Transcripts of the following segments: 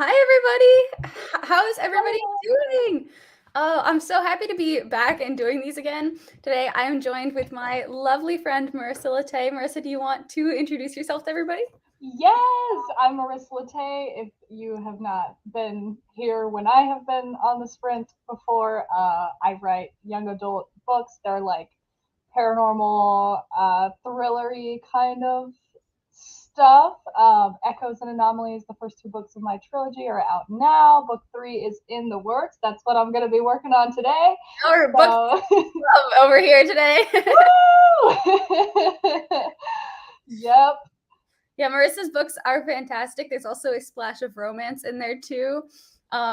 Hi, everybody. How is everybody Hello. doing? Oh, I'm so happy to be back and doing these again. Today, I am joined with my lovely friend, Marissa Lete. Marissa, do you want to introduce yourself to everybody? Yes, I'm Marissa Lete. If you have not been here when I have been on the sprint before, I write young adult books. They're like paranormal, thrillery kind of stuff. Echoes and Anomalies, the first two books of my trilogy, are out now. Book three is in the works. That's what I'm going to be working on today. Our book So, club over here today. woo! Yep. Yeah, Marissa's books are fantastic. There's also a splash of romance in there too.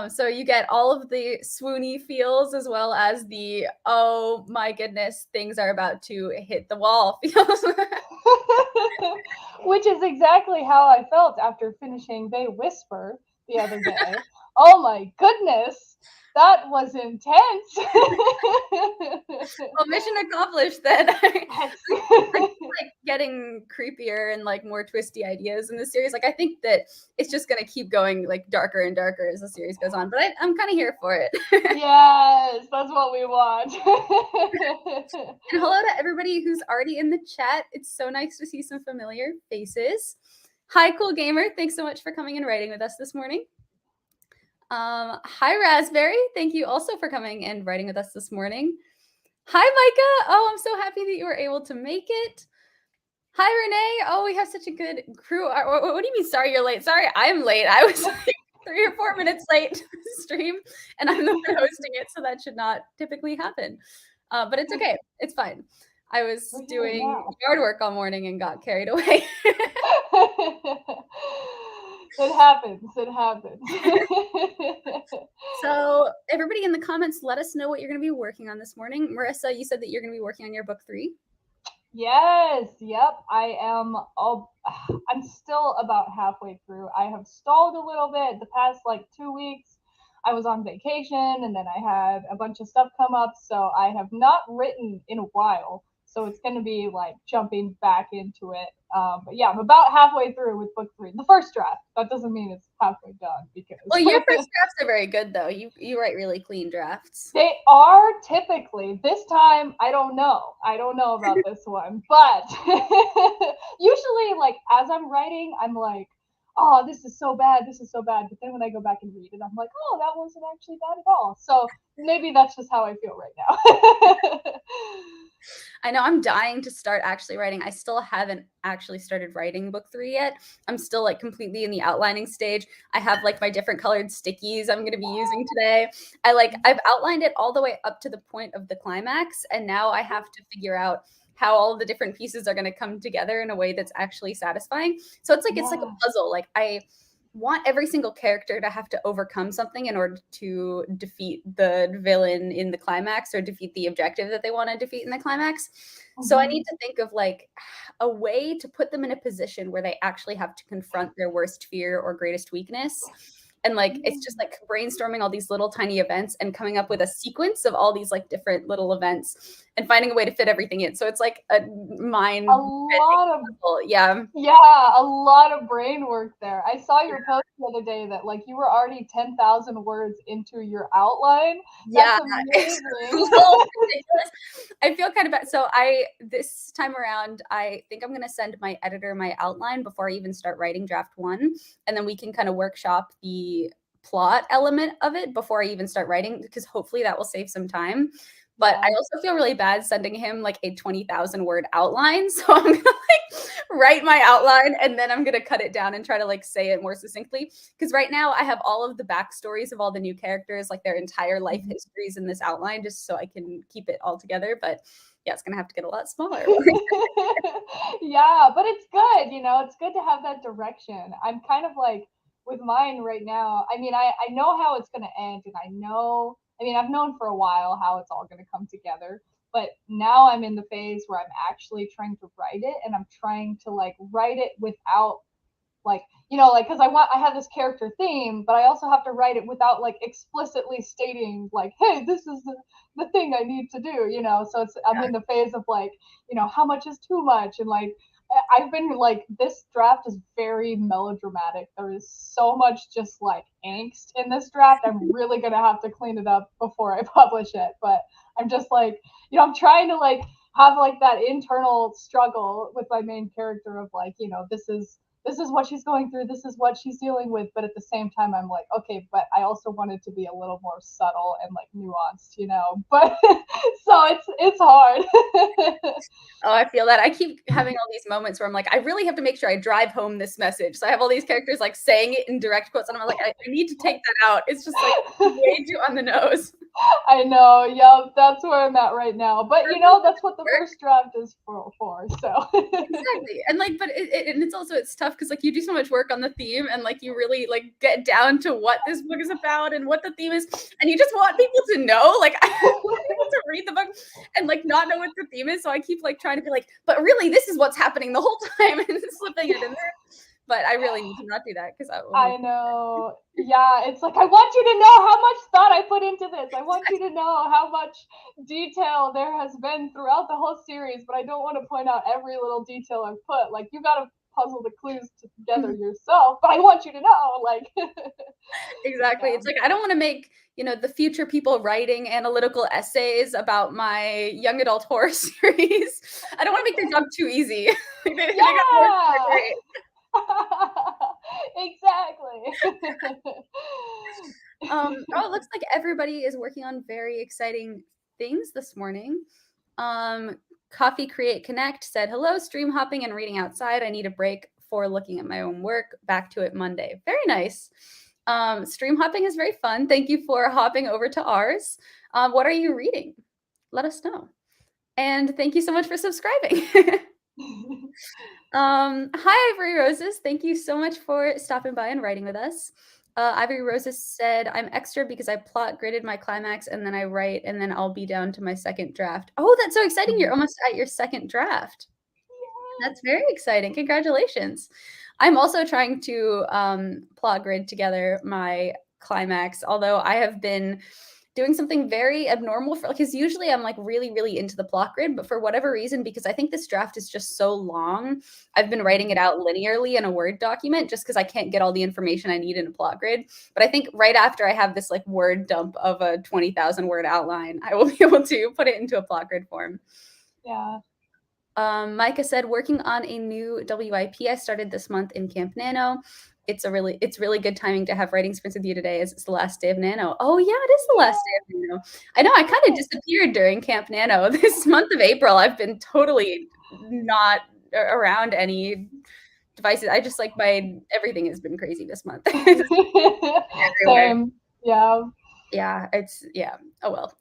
So you get all of the swoony feels as well as the oh my goodness, things are about to hit the wall feels. Which is exactly how I felt after finishing They Whisper the other day. Oh my goodness, that was intense. Well, mission accomplished then. Yes. I keep like getting creepier and like more twisty ideas in the series. Like I think that it's just gonna keep going like darker and darker as the series goes on. But I'm kind of here for it. Yes, that's what we want. And hello to everybody who's already in the chat. It's so nice to see some familiar faces. Hi, Cool Gamer. Thanks so much for coming and writing with us this morning. Hi, Raspberry. Thank you also for coming and writing with us this morning. Hi, Micah. Oh, I'm so happy that you were able to make it. Hi, Renee. Oh, we have such a good crew. What do you mean, sorry you're late? Sorry, I'm late. I was like 3 or 4 minutes late to the stream, and I'm the one hosting it, so that should not typically happen. But it's okay. It's fine. I was doing yard work all morning and got carried away. It happens. It happens. So, everybody in the comments, let us know what you're going to be working on this morning. Marissa, you said that you're going to be working on your book 3. Yes, yep. I am I'm still about halfway through. I have stalled a little bit the past like 2 weeks. I was on vacation and then I had a bunch of stuff come up, so I have not written in a while. So it's going to be like jumping back into it. But yeah, I'm about halfway through with book 3. The first draft. That doesn't mean it's halfway done because Well, your first drafts are very good, though. You write really clean drafts. they are typically. This time, I don't know. I don't know about this one, but usually, like as I'm writing, I'm like, "Oh, this is so bad. This is so bad." But then when I go back and read it, I'm like, "Oh, that wasn't actually bad at all." So maybe that's just how I feel right now. I know I'm dying to start actually writing. I still haven't actually started writing book 3 yet. I'm still like completely in the outlining stage. I have like my different colored stickies I'm going to be using today. I've outlined it all the way up to the point of the climax, and now I have to figure out how all the different pieces are going to come together in a way that's actually satisfying. So it's like a puzzle. Like I want every single character to have to overcome something in order to defeat the villain in the climax or defeat the objective that they want to defeat in the climax. So I need to think of like a way to put them in a position where they actually have to confront their worst fear or greatest weakness. And like it's just like brainstorming all these little tiny events and coming up with a sequence of all these like different little events and finding a way to fit everything in. So it's like a mind A lot of puzzle. Yeah. Yeah, a lot of brain work there. I saw your post the other day that like you were already 10,000 words into your outline. That's Yeah, it's a amazing. little ridiculous. I feel kind of bad. So this time around, I think I'm gonna send my editor my outline before I even start writing draft 1, and then we can kind of workshop the plot element of it before I even start writing, because hopefully that will save some time. But I also feel really bad sending him like a 20,000 word outline. So I'm gonna like write my outline and then I'm gonna cut it down and try to like say it more succinctly. Because right now I have all of the backstories of all the new characters, like their entire life histories in this outline, just so I can keep it all together. But yeah, it's gonna have to get a lot smaller. Yeah, but it's good, it's good to have that direction. I'm kind of like with mine right now. I mean, I know how it's going to end, and I've known for a while how it's all going to come together. But now I'm in the phase where I'm actually trying to write it, and I'm trying to like write it without like like because I have this character theme, but I also have to write it without like explicitly stating like, hey, this is the thing I need to do. So I'm in the phase of like, how much is too much, and like I've been like, this draft is very melodramatic. There is so much just like angst in this draft. I'm really gonna have to clean it up before I publish it. But I'm just like, I'm trying to like have like that internal struggle with my main character of like, this is what she's going through, this is what she's dealing with, but at the same time I'm like, okay, but I also want it to be a little more subtle and like nuanced. But so it's hard. Oh, I feel that. I keep having all these moments where I'm like, I really have to make sure I drive home this message. So I have all these characters like saying it in direct quotes, and I'm like, I need to take that out. It's just like way too on the nose. I know, yeah, that's where I'm at right now. But that's what the first draft is for. So Exactly. And like, but and it's tough because like you do so much work on the theme and like you really like get down to what this book is about and what the theme is, and you just want people to know. Like I want people to read the book and like not know what the theme is. So I keep like trying to be like, but really this is what's happening the whole time and slipping it in there. But I really need to not do that because I know. Yeah, it's like, I want you to know how much thought I put into this. I want you to know how much detail there has been throughout the whole series, but I don't want to point out every little detail I've put. Like, you got to puzzle the clues together yourself, but I want you to know, like. Exactly. Yeah. It's like I don't want to make, the future people writing analytical essays about my young adult horror series. I don't want to make their job too easy. They got work to Yeah. great. Exactly. Oh, it looks like everybody is working on very exciting things this morning. Coffee Create Connect said, hello, stream hopping and reading outside. I need a break for looking at my own work. Back to it Monday. Very nice. Stream hopping is very fun. Thank you for hopping over to ours. What are you reading? Let us know. And thank you so much for subscribing. Hi, Ivory Roses. Thank you so much for stopping by and writing with us. Ivory Roses said, I'm extra because I plot gridded my climax and then I write and then I'll be down to my second draft. Oh, that's so exciting. You're almost at your second draft. That's very exciting. Congratulations. I'm also trying to plot grid together my climax, although I have been doing something very abnormal because usually I'm like really, really into the plot grid, but for whatever reason, because I think this draft is just so long, I've been writing it out linearly in a Word document just because I can't get all the information I need in a plot grid. But I think right after I have this like Word dump of a 20,000 word outline, I will be able to put it into a plot grid form. Yeah. Micah said, working on a new WIP I started this month in Camp Nano. It's really good timing to have writing sprints with you today as it's the last day of Nano. Oh yeah, it is the last day of Nano. I know I kind of disappeared during Camp Nano. This month of April, I've been totally not around any devices. I just like everything has been crazy this month. Same. Yeah. Yeah, oh well.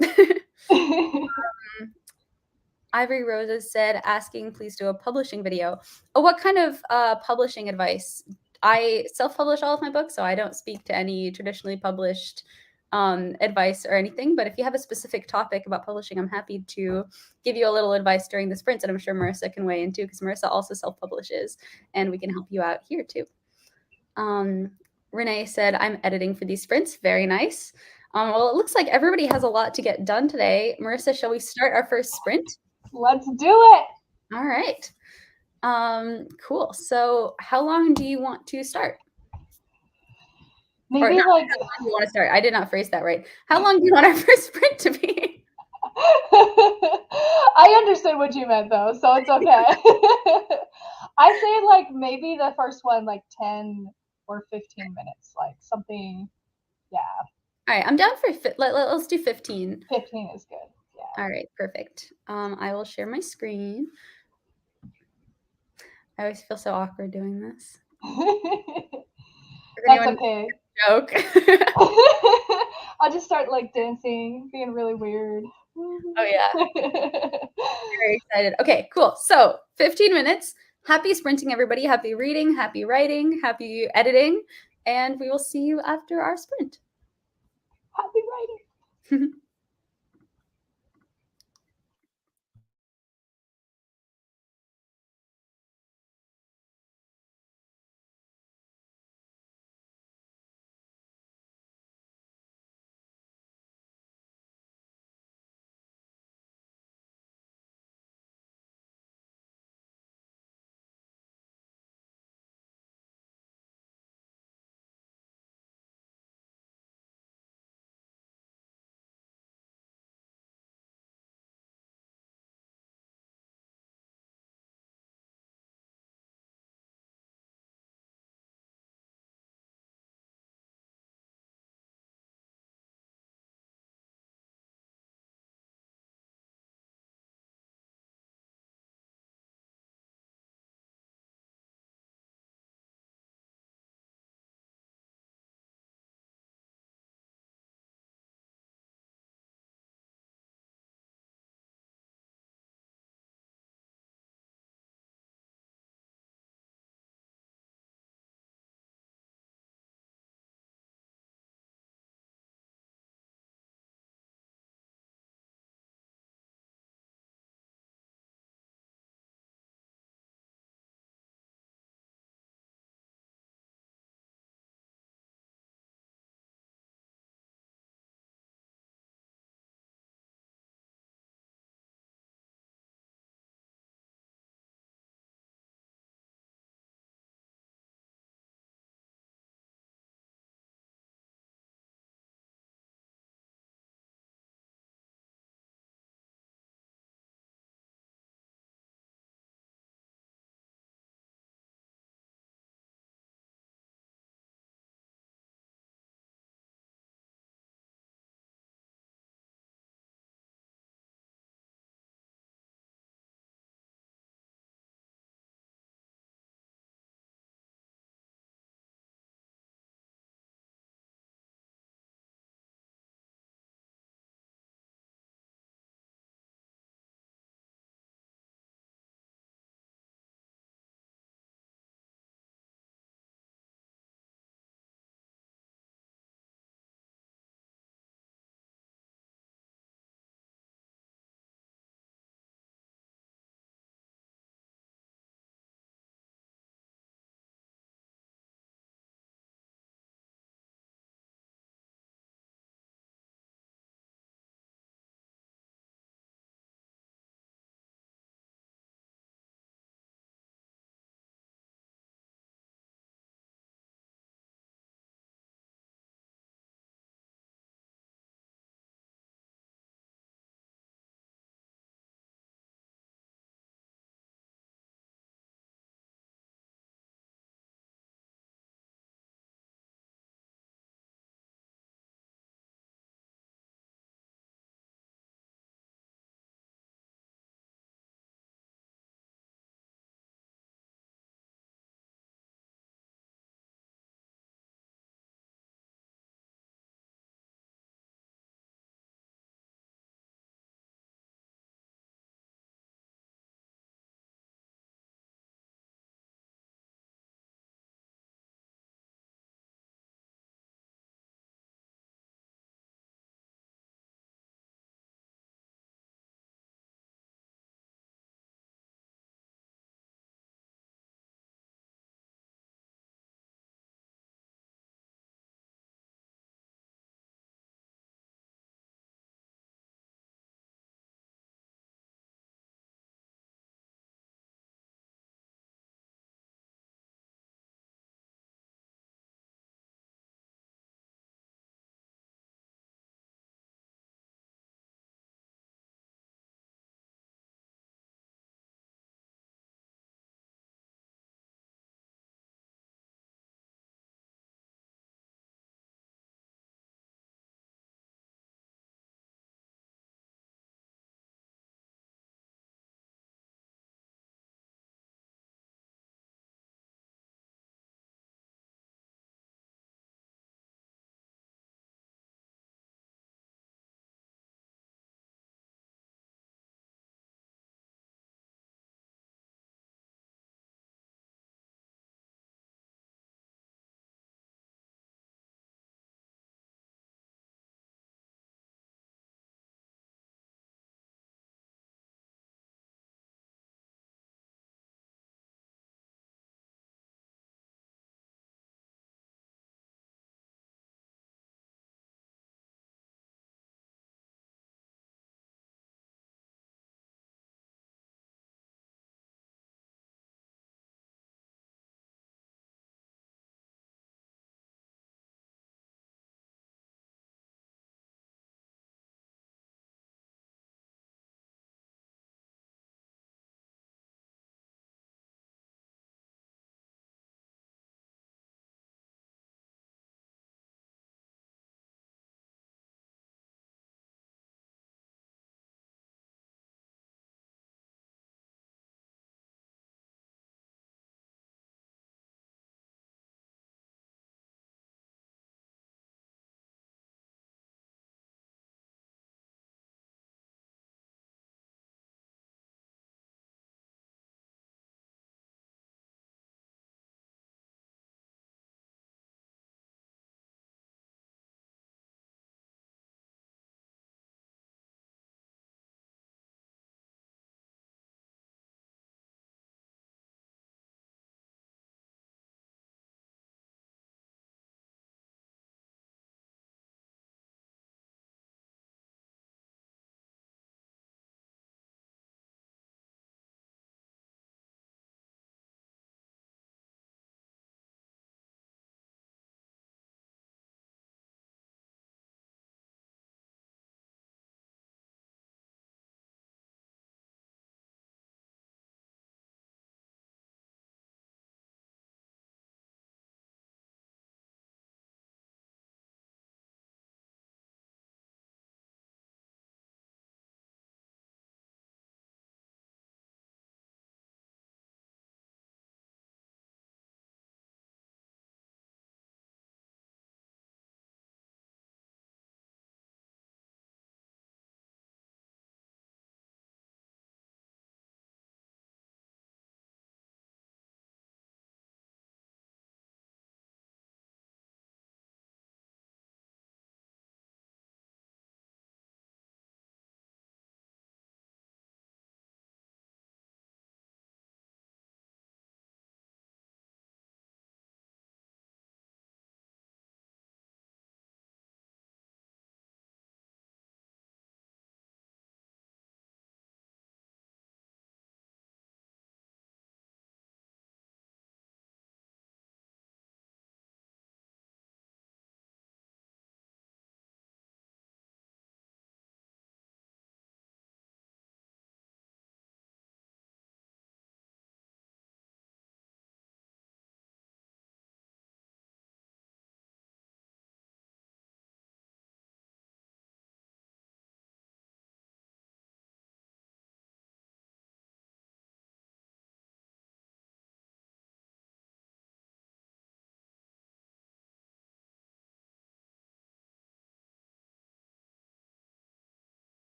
Ivory Roses said, asking, please do a publishing video. Oh, what kind of publishing advice? I self-publish all of my books, so I don't speak to any traditionally published advice or anything. But if you have a specific topic about publishing, I'm happy to give you a little advice during the sprints, and I'm sure Marissa can weigh in too, because Marissa also self-publishes, and we can help you out here too. Renee said, I'm editing for these sprints. Very nice. Well, it looks like everybody has a lot to get done today. Marissa, shall we start our first sprint? Let's do it. All right. Cool. So how long do you want to start? Maybe like, how long do you want to start? I did not phrase that right. How long do you want our first sprint to be? I understood what you meant though, so it's okay. I say like maybe the first one like 10 or 15 minutes, like something. Yeah. All right, I'm down for let's do 15. 15 is good. Yeah. All right, perfect. I will share my screen. I always feel so awkward doing this. That's okay. Joke. I'll just start like dancing, being really weird. Oh yeah. Very excited. Okay, cool. So 15 minutes. Happy sprinting, everybody. Happy reading, happy writing, happy editing. And we will see you after our sprint. Happy writing.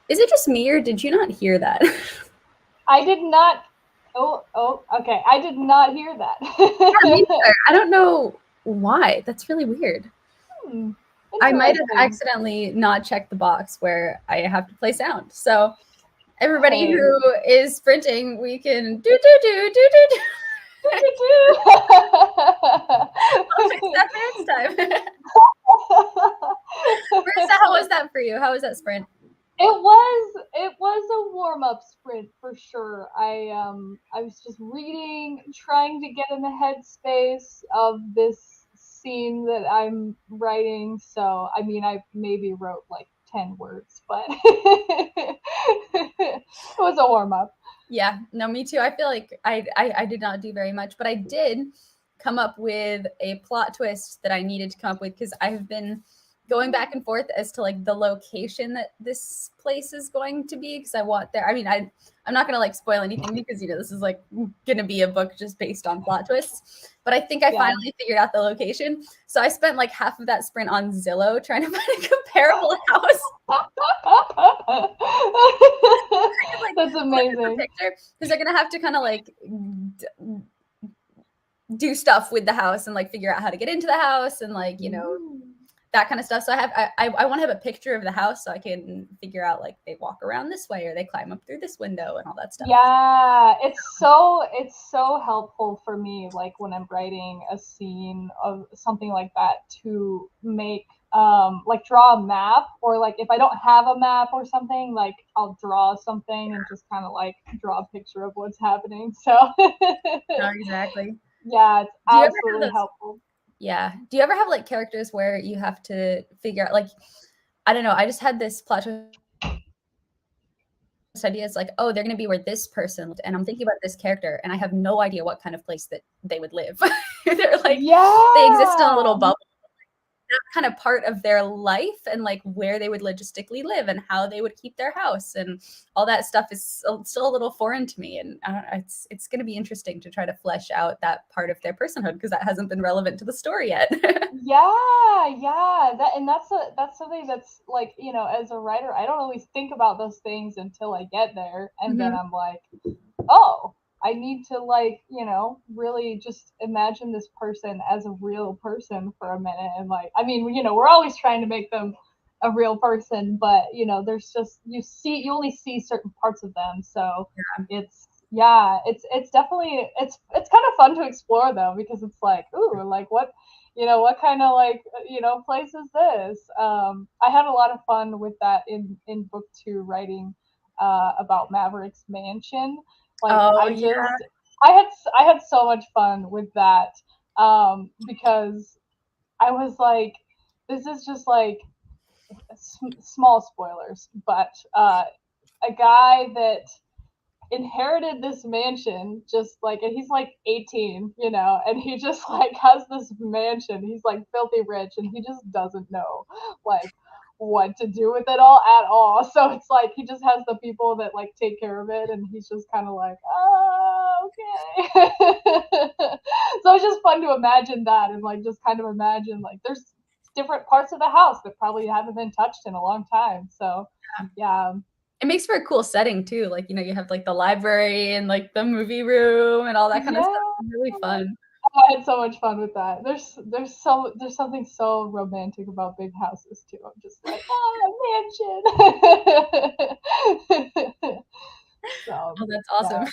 Is it just me, or did you not hear that? I did not. Okay. I did not hear that. Yeah, me neither. I don't know why. That's really weird. I might have Interesting. accidentally not checked the box where I have to play sound. So everybody Hey. who is sprinting, we can do do do do do do. I'll fix that next time. Marissa, how was that for you? How was that sprint? It was a warm up sprint for sure. I was just reading, trying to get in the headspace of this scene that I'm writing. So I mean, I maybe wrote like 10 words, but it was a warm up. Yeah, no, me too. I feel like I did not do very much, but I did come up with a plot twist that I needed to come up with because I've been going back and forth as to like the location that this place is going to be because I want there. I mean, I'm not gonna like spoil anything because this is like gonna be a book just based on plot twists. But I think I Yeah. finally figured out the location. So I spent like half of that sprint on Zillow trying to find a comparable house. Like That's look at the amazing. picture because they're gonna have to kind of like do stuff with the house and like figure out how to get into the house and like that kind of stuff. So I want to have a picture of the house so I can figure out like they walk around this way or they climb up through this window and all that stuff. Yeah, it's so helpful for me, like when I'm writing a scene of something like that, to make like draw a map, or like if I don't have a map or something, like I'll draw something and just kind of like draw a picture of what's happening. So No, exactly. yeah, it's Do you ever have absolutely those? helpful. Yeah. Do you ever have like characters where you have to figure out like I don't know. I just had this plot twist idea is like, oh, they're going to be where this person lived, and I'm thinking about this character, and I have no idea what kind of place that they would live. They're like, they exist in a Yeah. little bubble. That kind of part of their life and like where they would logistically live and how they would keep their house and all that stuff is still a little foreign to me. And it's going to be interesting to try to flesh out that part of their personhood because that hasn't been relevant to the story yet. Yeah, that's something that's like, as a writer, I don't always think about those things until I get there, and then Mm-hmm. I'm like, oh, I need to, like, really just imagine this person as a real person for a minute. And like, I mean, we're always trying to make them a real person, but there's just, you only see certain parts of them. So it's, yeah, it's definitely, it's kind of fun to explore though, because it's like, ooh, like what kind of, like, place is this? I had a lot of fun with that in book 2, writing about Maverick's mansion. Like, Oh I yeah. just, I had so much fun with that, because I was like, this is just like small spoilers, but a guy that inherited this mansion, just like, and he's like 18, and he just like has this mansion. He's like filthy rich, and he just doesn't know like what to do with it all. So it's like he just has the people that like take care of it, and he's just kind of like, oh, okay. So it's just fun to imagine that, and like just kind of imagine like there's different parts of the house that probably haven't been touched in a long time. So yeah. It makes for a cool setting too. Like, you have like the library and like the movie room and all that kind of stuff. Yeah. It's really fun. I had so much fun with that. There's something so romantic about big houses too. I'm just like, mansion. So Oh, that's yeah, awesome.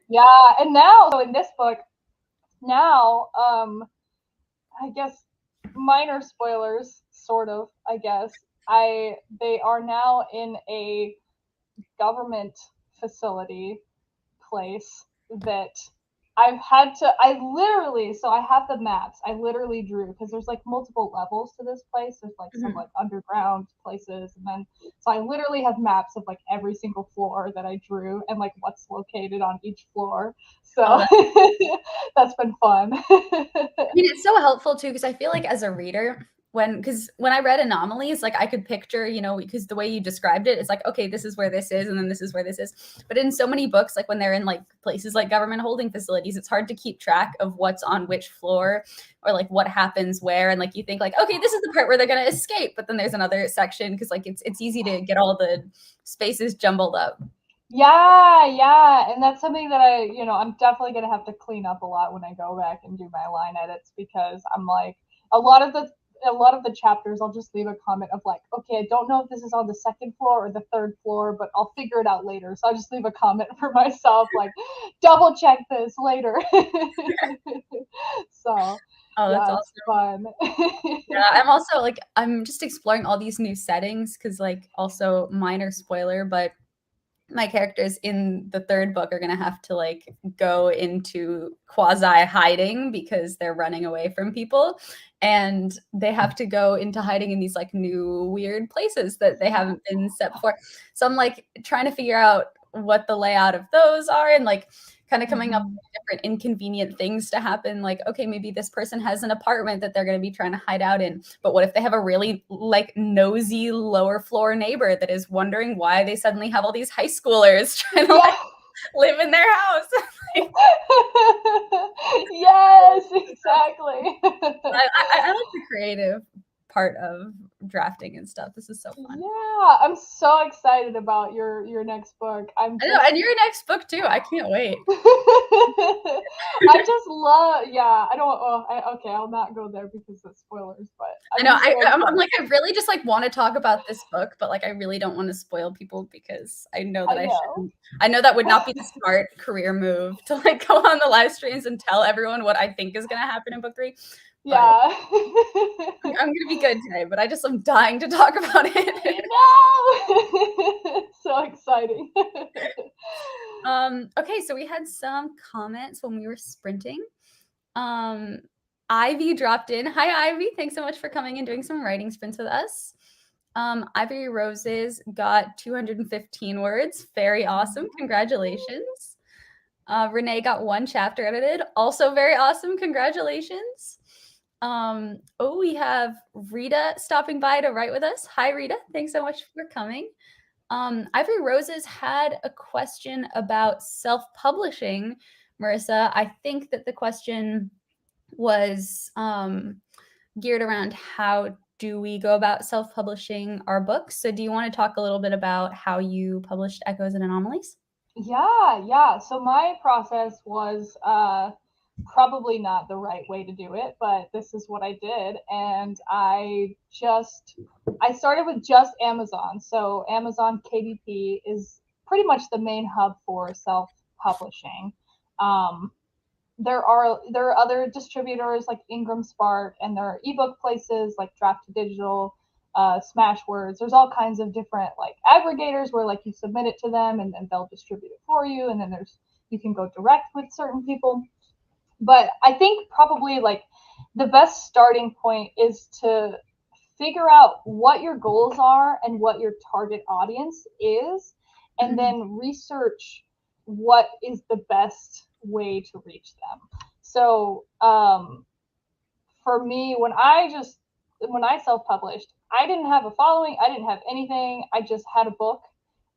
yeah. And now, so in this book, now, I guess minor spoilers, sort of. I guess they are now in a government facility place that so I have the maps. I literally drew, because there's like multiple levels to this place. There's like some Mhm. like underground places, and then so I literally have maps of like every single floor that I drew, and like what's located on each floor. Oh, So that's been fun. I mean, it's so helpful too because I feel like as a reader, because when I read Anomalies, like I could picture, because the way you described it, it's like, okay, this is where this is, and then this is where this is. But in so many books, like when they're in like places like government holding facilities, it's hard to keep track of what's on which floor or like what happens where. And like you think like, okay, this is the part where they're gonna escape, but then there's another section because like it's easy to get all the spaces jumbled up. Yeah, and that's something that I'm definitely gonna have to clean up a lot when I go back and do my line edits, because I'm like, a lot of the chapters I'll just leave a comment of like, okay, I don't know if this is on the second floor or the third floor, but I'll figure it out later. So I'll just leave a comment for myself like, double check this later. So Oh, that's yeah, it's awesome. fun. Yeah, I'm also like, I'm just exploring all these new settings because like also minor spoiler, but my characters in the third book are going to have to like go into quasi hiding because they're running away from people, and they have to go into hiding in these like new weird places that they haven't been set before. So I'm like trying to figure out what the layout of those are, and like kind of coming up with different inconvenient things to happen. Like, okay, maybe this person has an apartment that they're going to be trying to hide out in, but what if they have a really like nosy lower floor neighbor that is wondering why they suddenly have all these high schoolers trying to like live in their house? Yes, exactly. I like the creative part of drafting and stuff. This is so fun. Yeah, I'm so excited about your next book. I know, and your next book too. I can't wait. I just love, yeah. I don't. Okay, I'll not go there because of spoilers. But I know. I'm like, I really just like want to talk about this book, but like, I really don't want to spoil people because I know that I shouldn't. I know that would not be the smart career move to like go on the live streams and tell everyone what I think is going to happen in book 3. Yeah. I'm going to be good today, but I'm dying to talk about it. No! So exciting. Okay, so we had some comments when we were sprinting. Ivy dropped in. Hi, Ivy. Thanks so much for coming and doing some writing sprints with us. Ivory Roses got 215 words. Very awesome. Congratulations. Renee got 1 chapter edited. Also very awesome. Congratulations. We have Rita stopping by to write with us. Hi, Rita. Thanks so much for coming. Ivory Roses had a question about self-publishing. Marissa, I think that the question was geared around how do we go about self-publishing our books. So do you want to talk a little bit about how you published Echoes and Anomalies? Yeah. So my process was probably not the right way to do it, but this is what I did. And I started with just Amazon. So Amazon KDP is pretty much the main hub for self-publishing. There are other distributors like Ingram Spark, and there are ebook places like Draft to Digital, Smashwords. There's all kinds of different like aggregators where like you submit it to them and then they'll distribute it for you, and then you can go direct with certain people. But I think probably like the best starting point is to figure out what your goals are and what your target audience is, and then research what is the best way to reach them. So for me, when I self-published, I didn't have a following, I didn't have anything. I just had a book,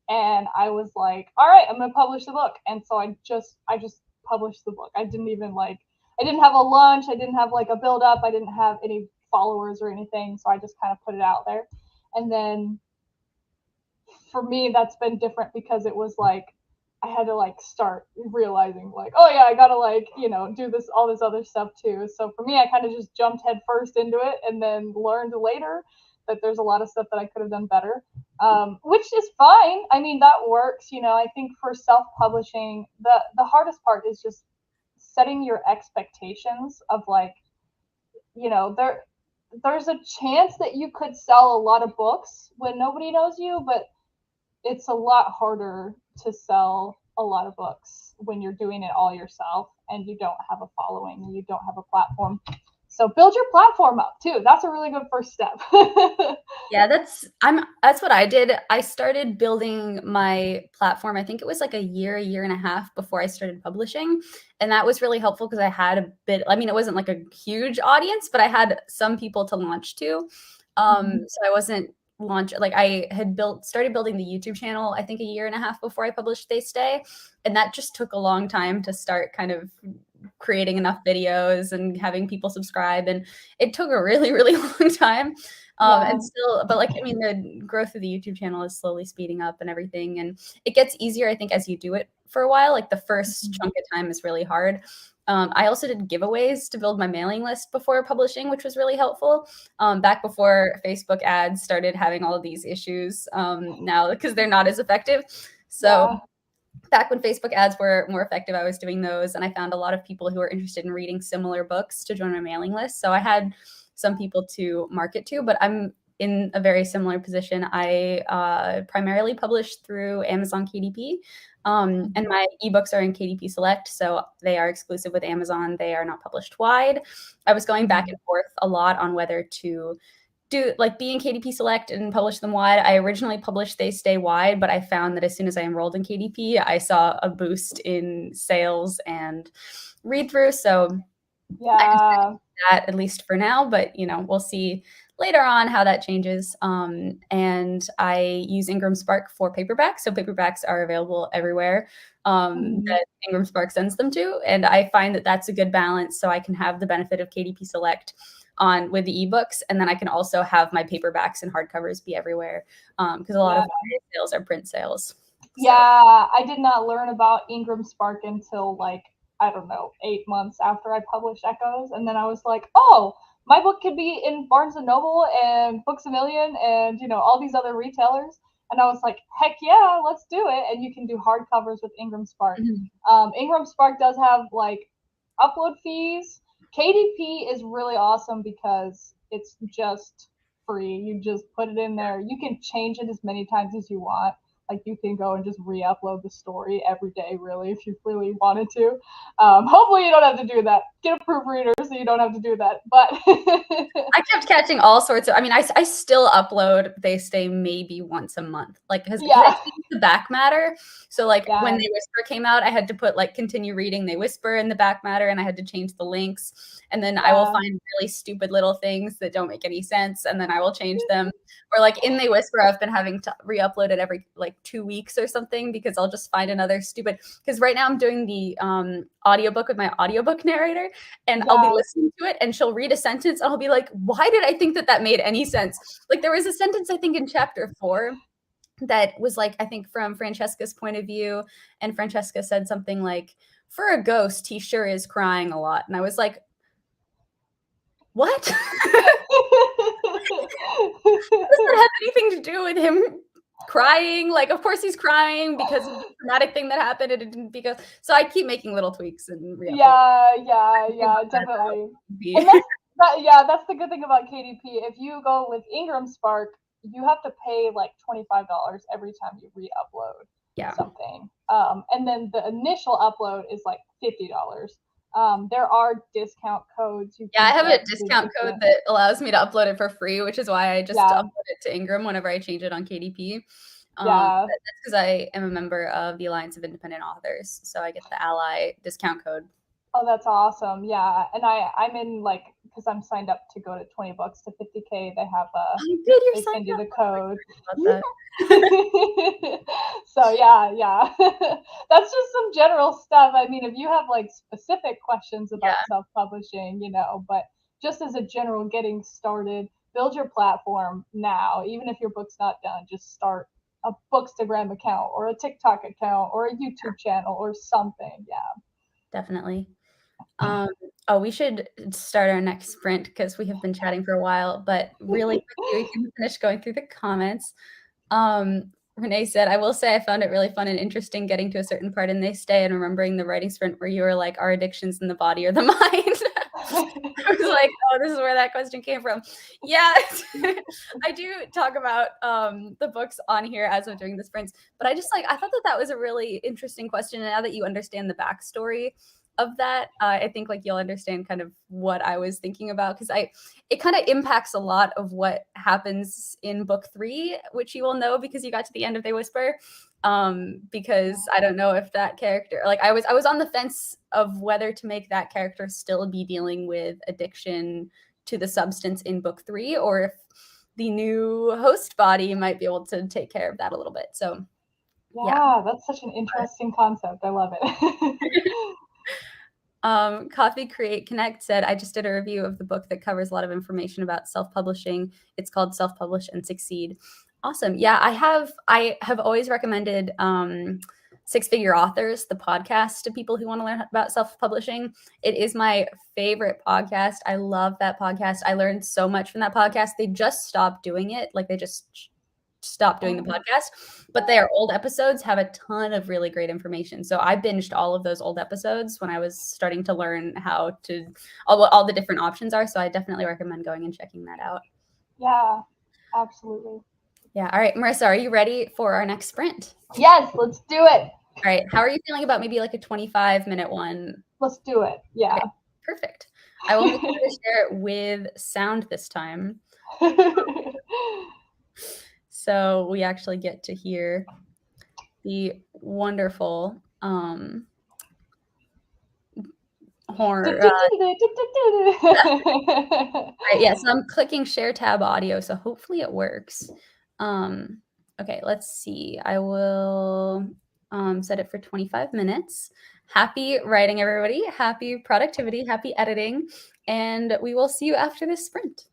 and I was like, all right, I'm gonna publish the book. And so I just published the book. I didn't have a launch, I didn't have like a build up, I didn't have any followers or anything. So I just kind of put it out there. And then for me, that's been different because it was like I had to like start realizing like, oh yeah, I gotta like, do all this other stuff too. So for me, I kind of just jumped head first into it and then learned later that there's a lot of stuff that I could have done better, which is fine. I mean, that works. I think for self-publishing, the hardest part is just setting your expectations of like, there's a chance that you could sell a lot of books when nobody knows you, but it's a lot harder to sell a lot of books when you're doing it all yourself and you don't have a following and you don't have a platform. So build your platform up too. That's a really good first step. Yeah, that's what I did. I started building my platform. I think it was like a year and a half before I started publishing. And that was really helpful because I had a bit, I mean, it wasn't like a huge audience, but I had some people to launch to. So I wasn't like I had started building the YouTube channel, I think a year and a half before I published They Stay. And that just took a long time to start kind of creating enough videos and having people subscribe. And it took a really, really long time. And still, but like, I mean, the growth of the YouTube channel is slowly speeding up and everything. And it gets easier, I think, as you do it for a while. Like the first chunk of time is really hard. I also did giveaways to build my mailing list before publishing, which was really helpful. Back before Facebook ads started having all of these issues now because they're not as effective. So back when Facebook ads were more effective, I was doing those. And I found a lot of people who were interested in reading similar books to join my mailing list. So I had some people to market to, but I'm in a very similar position. I primarily publish through Amazon KDP. And my ebooks are in KDP Select, so they are exclusive with Amazon. They are not published wide. I was going back and forth a lot on whether to be in KDP Select and publish them wide. I originally published They Stay wide, but I found that as soon as I enrolled in KDP, I saw a boost in sales and read through. So I decided to do that at least for now, but we'll see later on how that changes. And I use Ingram Spark for paperbacks. So paperbacks are available everywhere that Ingram Spark sends them to. And I find that that's a good balance. So I can have the benefit of KDP Select with the ebooks, and then I can also have my paperbacks and hardcovers be everywhere because a lot of my sales are print sales. Yeah, I did not learn about Ingram Spark until I don't know, 8 months after I published Echoes, and then I was like, oh, my book could be in Barnes and Noble and Books A Million and all these other retailers. And I was like, heck yeah, let's do it. And you can do hardcovers with Ingram Spark. Ingram Spark does have upload fees. KDP is really awesome because it's just free. You just put it in there. You can change it as many times as you want. Like you can go and just re-upload the story every day, really, if you really wanted to. Hopefully you don't have to do that. Get a proofreader so you don't have to do that. But I kept catching all sorts of, I still upload They Stay maybe once a month. Because I changed the back matter. So when They Whisper came out, I had to put continue reading They Whisper in the back matter, and I had to change the links. And then I will find really stupid little things that don't make any sense, and then I will change them. Or in They Whisper, I've been having to re-upload it every 2 weeks or something because I'll just find another stupid. Because right now I'm doing the audiobook with my audiobook narrator, and I'll be listening to it, and she'll read a sentence, and I'll be like, why did I think that made any sense? There was a sentence I think in chapter 4 that was I think from Francesca's point of view, and Francesca said something like, for a ghost, he sure is crying a lot. And I was like, what? Does that have anything to do with him crying? Of course he's crying because of the traumatic thing that happened. It didn't so I keep making little tweaks and definitely. And that's the good thing about KDP. If you go with Ingram Spark, you have to pay $25 every time you re-upload something. And then the initial upload is $50. There are discount codes. I have a discount code that allows me to upload it for free, which is why I just upload it to Ingram whenever I change it on KDP. That's because I am a member of the Alliance of Independent Authors, so I get the Ally discount code. Oh, that's awesome. Yeah. And I'm in because I'm signed up to go to $20 to 50K. They have they send you the code. So yeah. That's just some general stuff. I mean, if you have specific questions about self-publishing, but just as a general getting started, build your platform now. Even if your book's not done, just start a Bookstagram account or a TikTok account or a YouTube channel or something. Yeah. Definitely. We should start our next sprint because we have been chatting for a while, but really quickly we can finish going through the comments. Renee said, I will say I found it really fun and interesting getting to a certain part in They Stay and remembering the writing sprint where you were like, are addictions in the body or the mind? I was like, oh, this is where that question came from. Yeah, I do talk about the books on here as I'm doing the sprints, but I just I thought that was a really interesting question. And now that you understand the backstory of that, I think like you'll understand kind of what I was thinking about, because it kind of impacts a lot of what happens in book 3, which you will know because you got to the end of They Whisper. Because I don't know if that character, like I was on the fence of whether to make that character still be dealing with addiction to the substance in book 3, or if the new host body might be able to take care of that a little bit. So yeah, that's such an interesting concept. I love it. Coffee Create Connect said, I just did a review of the book that covers a lot of information about self-publishing. It's called Self-Publish and Succeed. Awesome. Yeah, I have always recommended Six Figure Authors, the podcast, to people who want to learn about self-publishing. It is my favorite podcast. I love that podcast. I learned so much from that podcast. They just stopped doing it. Like they just stopped doing the podcast, but their old episodes have a ton of really great information. So I binged all of those old episodes when I was starting to learn how to all the different options are. So I definitely recommend going and checking that out. Yeah, absolutely. Yeah. All right, Marissa, are you ready for our next sprint? Yes, let's do it. All right. How are you feeling about maybe like a 25-minute one? Let's do it. Yeah. Okay, perfect. I will make sure to share it with sound this time. So we actually get to hear the wonderful horn. Right, yeah, so I'm clicking share tab audio, so hopefully it works. Okay, let's see. I will set it for 25 minutes. Happy writing, everybody. Happy productivity. Happy editing. And we will see you after this sprint.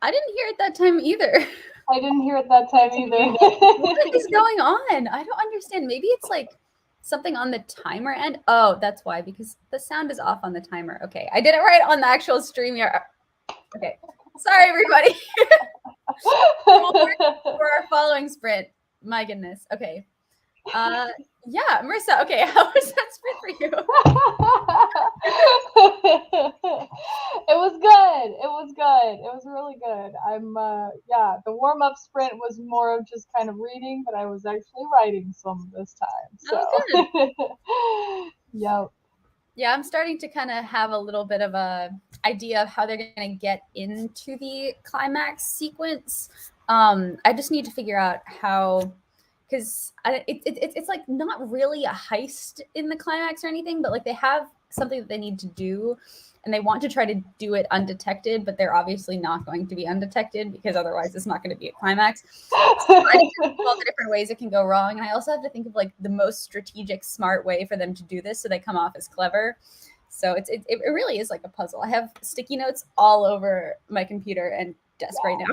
I didn't hear it that time either. I didn't hear it that time either. What is going on? I don't understand. Maybe it's like something on the timer end. Oh, that's why, because the sound is off on the timer. Okay, I did it right on the actual stream here. Okay, sorry everybody. For our following sprint. My goodness. Okay. Yeah, Marissa. Okay, how was that sprint for you? It was good. It was good. It was really good. Yeah, the warm up sprint was more of just kind of reading, but I was actually writing some this time. So, yep. Yeah, I'm starting to kind of have a little bit of a idea of how they're going to get into the climax sequence. I just need to figure out how, because it's like not really a heist in the climax or anything, but like they have something that they need to do and they want to try to do it undetected, but they're obviously not going to be undetected because otherwise it's not going to be a climax. So I need to think of all the different ways it can go wrong. And I also have to think of like the most strategic, smart way for them to do this so they come off as clever. So it really is like a puzzle. I have sticky notes all over my computer and desk right now.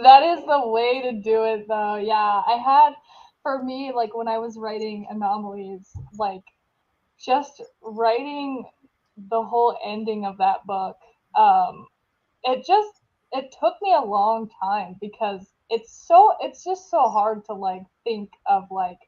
That is the way to do it though. Yeah, for me, like when I was writing Anomalies, like just writing the whole ending of that book, it took me a long time because it's just so hard to like think of like,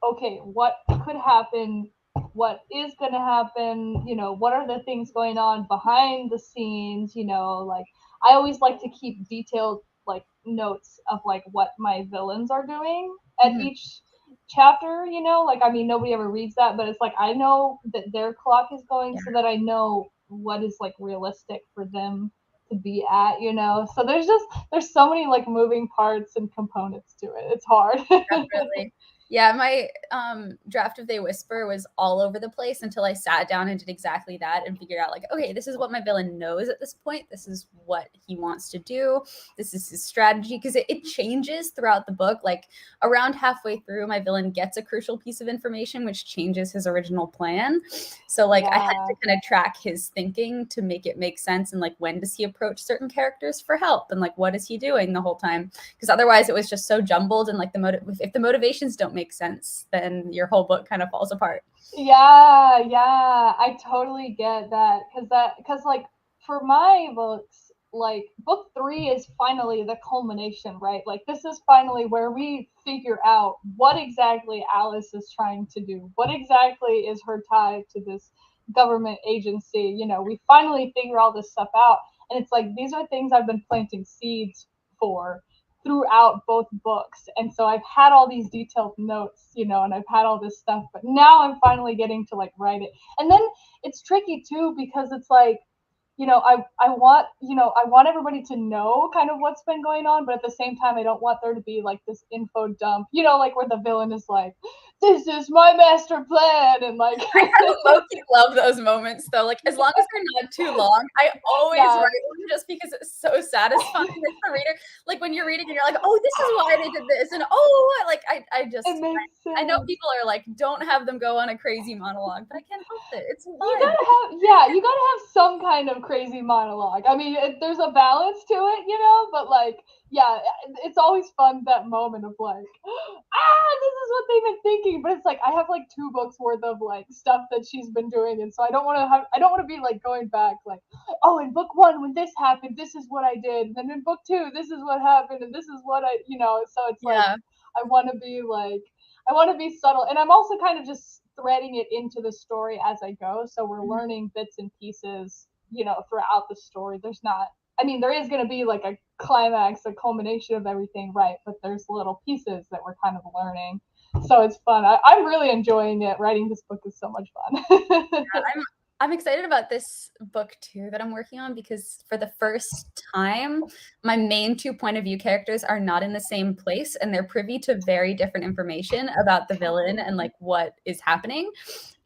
okay, what could happen, what is going to happen, what are the things going on behind the scenes, like I always like to keep detailed like notes of like what my villains are doing at each chapter, like I mean nobody ever reads that, but it's like I know that their clock is going so that I know what is like realistic for them to be at, so there's so many like moving parts and components to it. It's hard. Definitely. Yeah, my draft of They Whisper was all over the place until I sat down and did exactly that and figured out like, okay, this is what my villain knows at this point. This is what he wants to do. This is his strategy, because it changes throughout the book. Like around halfway through, my villain gets a crucial piece of information which changes his original plan. So like I had to kind of track his thinking to make it make sense, and like when does he approach certain characters for help, and like what is he doing the whole time, because otherwise it was just so jumbled, and like if the motivations don't make sense, then your whole book kind of falls apart. Yeah, I totally get that, because like for my books, like book 3 is finally the culmination, right? Like this is finally where we figure out what exactly Alice is trying to do, what exactly is her tie to this government agency. We finally figure all this stuff out, and it's like these are things I've been planting seeds for throughout both books. And so I've had all these detailed notes, and I've had all this stuff, but now I'm finally getting to like write it. And then it's tricky too, because it's like, I want everybody to know kind of what's been going on, but at the same time, I don't want there to be like this info dump, like where the villain is like, this is my master plan, and like I low-key love those moments though. Like as long as they're not too long, I always write one just because it's so satisfying as the reader. Like when you're reading and you're like, oh, this is why they did this, and I know people are like, don't have them go on a crazy monologue, but I can't help it. It's fun. You gotta have some kind of crazy monologue. I mean, there's a balance to it, but like, yeah, it's always fun, that moment of like, this is what they've been thinking. But it's like I have like 2 books worth of like stuff that she's been doing, and so I don't want to be like going back like, oh, in book 1 when this happened, this is what I did, and then in book 2 this is what happened, and this is what so it's like I want to be subtle, and I'm also kind of just threading it into the story as I go, so we're learning bits and pieces, throughout the story. There is going to be like a climax, a culmination of everything, right? But there's little pieces that we're kind of learning. So it's fun. I'm really enjoying it. Writing this book is so much fun. I'm excited about this book too that I'm working on, because for the first time, my main 2 point of view characters are not in the same place, and they're privy to very different information about the villain and like what is happening.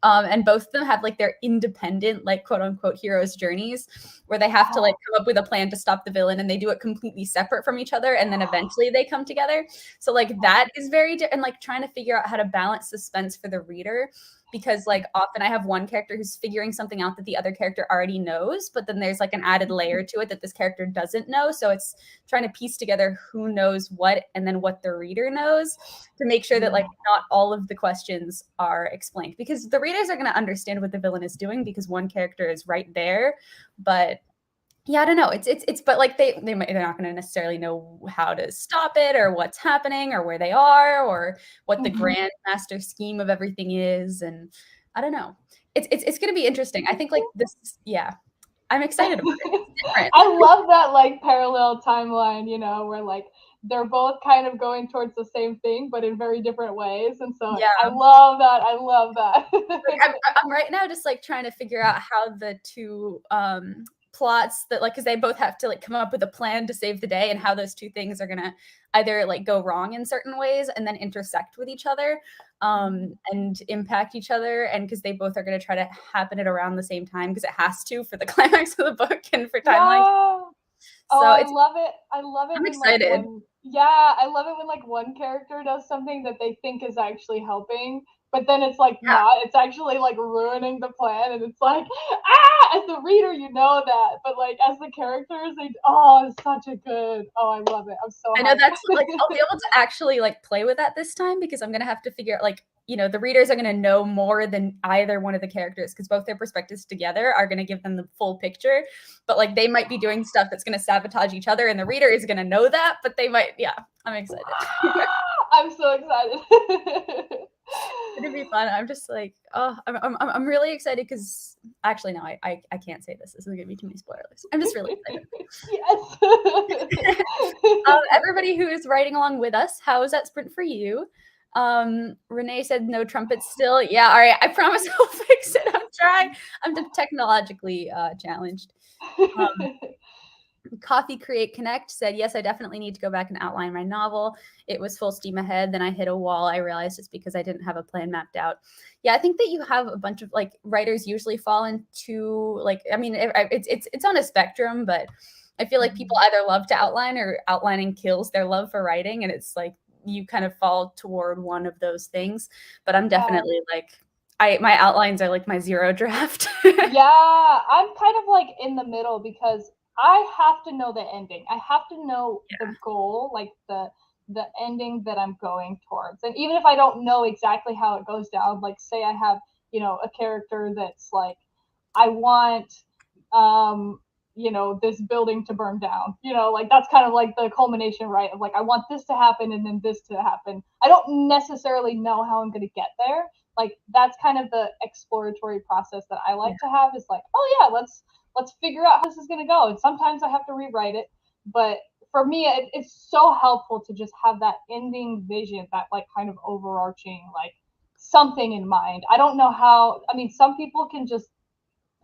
And both of them have like their independent, like quote unquote heroes journeys, where they have to like come up with a plan to stop the villain, and they do it completely separate from each other, and then eventually they come together. So like that is very and like trying to figure out how to balance suspense for the reader because like often I have one character who's figuring something out that the other character already knows, but then there's like an added layer to it that this character doesn't know. So it's trying to piece together who knows what and then what the reader knows to make sure that like not all of the questions are explained, because the readers are going to understand what the villain is doing because one character is right there. But yeah, I don't know. It's but like they're not going to necessarily know how to stop it or what's happening or where they are or what the grand master scheme of everything is. And I don't know. It's going to be interesting. I think like this, yeah, I'm excited about it. It's different. I love that like parallel timeline, you know, where like they're both kind of going towards the same thing, but in very different ways. And so Yeah. I love that. I love that. Like, I'm right now just like trying to figure out how the two plots that like, because they both have to like come up with a plan to save the day, and how those two things are gonna either like go wrong in certain ways and then intersect with each other and impact each other, and because they both are going to try to happen at around the same time because it has to for the climax of the book and for timeline. Yeah. So Oh, I love it. I love it I'm when excited. like yeah, I love it when like one character does something that they think is actually helping, but then it's like not. It's actually like ruining the plan, and it's like as the reader you know that, but like as the characters, it's such a good. Oh, I love it. I'm so. I know hyped. that's like I'll be able to actually like play with that this time, because I'm gonna have to figure out like, you know, the readers are gonna know more than either one of the characters because both their perspectives together are gonna give them the full picture. But like they might be doing stuff that's gonna sabotage each other, and the reader is gonna know that, but they might, yeah, I'm excited. I'm so excited. It'd be fun. I'm just like, oh, I'm really excited because actually no, I can't say this. This is gonna be too many spoilers. I'm just really excited. Yes. Everybody who is writing along with us, how is that sprint for you? Renee said no trumpets still. Yeah, all right. I promise I'll fix it. I'm trying. I'm technologically challenged. Coffee Create Connect said, yes, I definitely need to go back and outline my novel. It was full steam ahead. Then I hit a wall. I realized it's because I didn't have a plan mapped out. Yeah, I think that you have a bunch of like writers usually fall into like, I mean, it's on a spectrum, but I feel like people either love to outline or outlining kills their love for writing. And it's like you kind of fall toward one of those things. But I'm definitely like, my outlines are like my zero draft. Yeah, I'm kind of like in the middle because I have to know the ending. I have to know the goal, like the ending that I'm going towards. And even if I don't know exactly how it goes down, like say I have, you know, a character that's like I want you know, this building to burn down. You know, like that's kind of like the culmination, right? Of like I want this to happen and then this to happen. I don't necessarily know how I'm going to get there. Like that's kind of the exploratory process that I like to have, is like, oh yeah, let's figure out how this is going to go. And sometimes I have to rewrite it, but for me it's so helpful to just have that ending vision, that like kind of overarching like something in mind. I don't know how, I mean, some people can just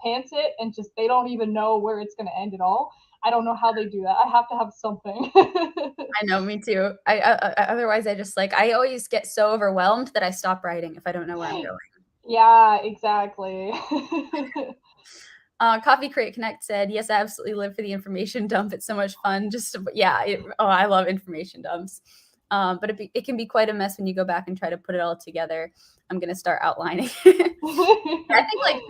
pants it and just they don't even know where it's going to end at all. I don't know how they do that. I have to have something. I know, me too. Otherwise I just like, I always get so overwhelmed that I stop writing if I don't know where I'm going. Yeah, exactly. Coffee Crate Connect said, yes, I absolutely live for the information dump. It's so much fun. I love information dumps. But it can be quite a mess when you go back and try to put it all together. I'm going to start outlining. I think like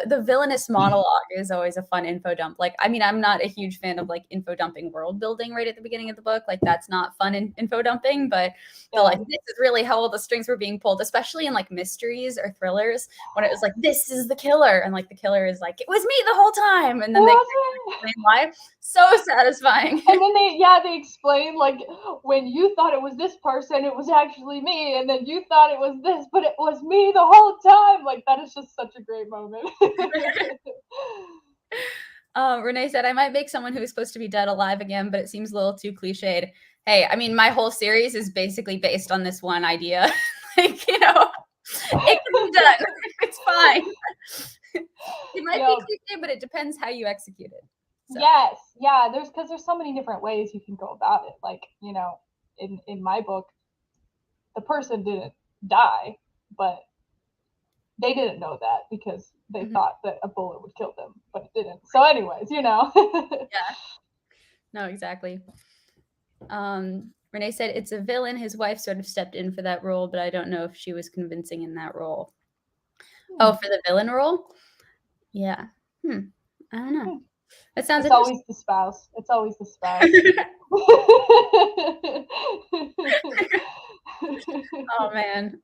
the villainous monologue is always a fun info dump. Like, I mean, I'm not a huge fan of like info dumping world building right at the beginning of the book. Like that's not fun in info dumping, but like this is really how all the strings were being pulled, especially in like mysteries or thrillers when it was like, this is the killer. And like the killer is like, it was me the whole time. And then they explain why. So satisfying. And then they explain like, when you thought it was this person, it was actually me. And then you thought it was this, but it was me the whole time. Like that is just such a great moment. Renee said, I might make someone who is supposed to be dead alive again, but it seems a little too cliched. Hey, I mean, my whole series is basically based on this one idea. Like, you know, it can be done. It's fine. It might be cliche, but it depends how you execute it. So. Yes, yeah. There's so many different ways you can go about it. Like, you know, in my book, the person didn't die, but they didn't know that because they thought that a bullet would kill them, but it didn't. So, anyways, you know. Yeah. No, exactly. Renee said it's a villain. His wife sort of stepped in for that role, but I don't know if she was convincing in that role. Oh, for the villain role? Yeah. I don't know. That sounds It's interesting. always the spouse. It's always the spouse. Oh man.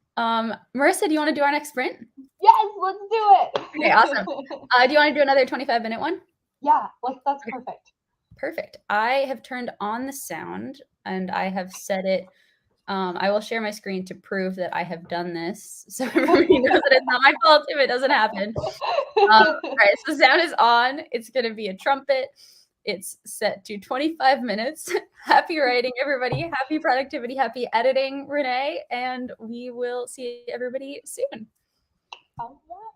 Marissa, do you want to do our next sprint? Yes, let's do Okay, awesome. it. Do you want to do another 25-minute one? Yeah, that's Okay, perfect. perfect. I have turned on the sound and I have set it. I will share my screen to prove that I have done this, so everybody knows that it's not my fault if it doesn't happen. All right, so the sound is on. It's going to be a trumpet. It's set to 25 minutes. Happy writing, everybody. Happy productivity. Happy editing, Renee. And we will see everybody soon. All right.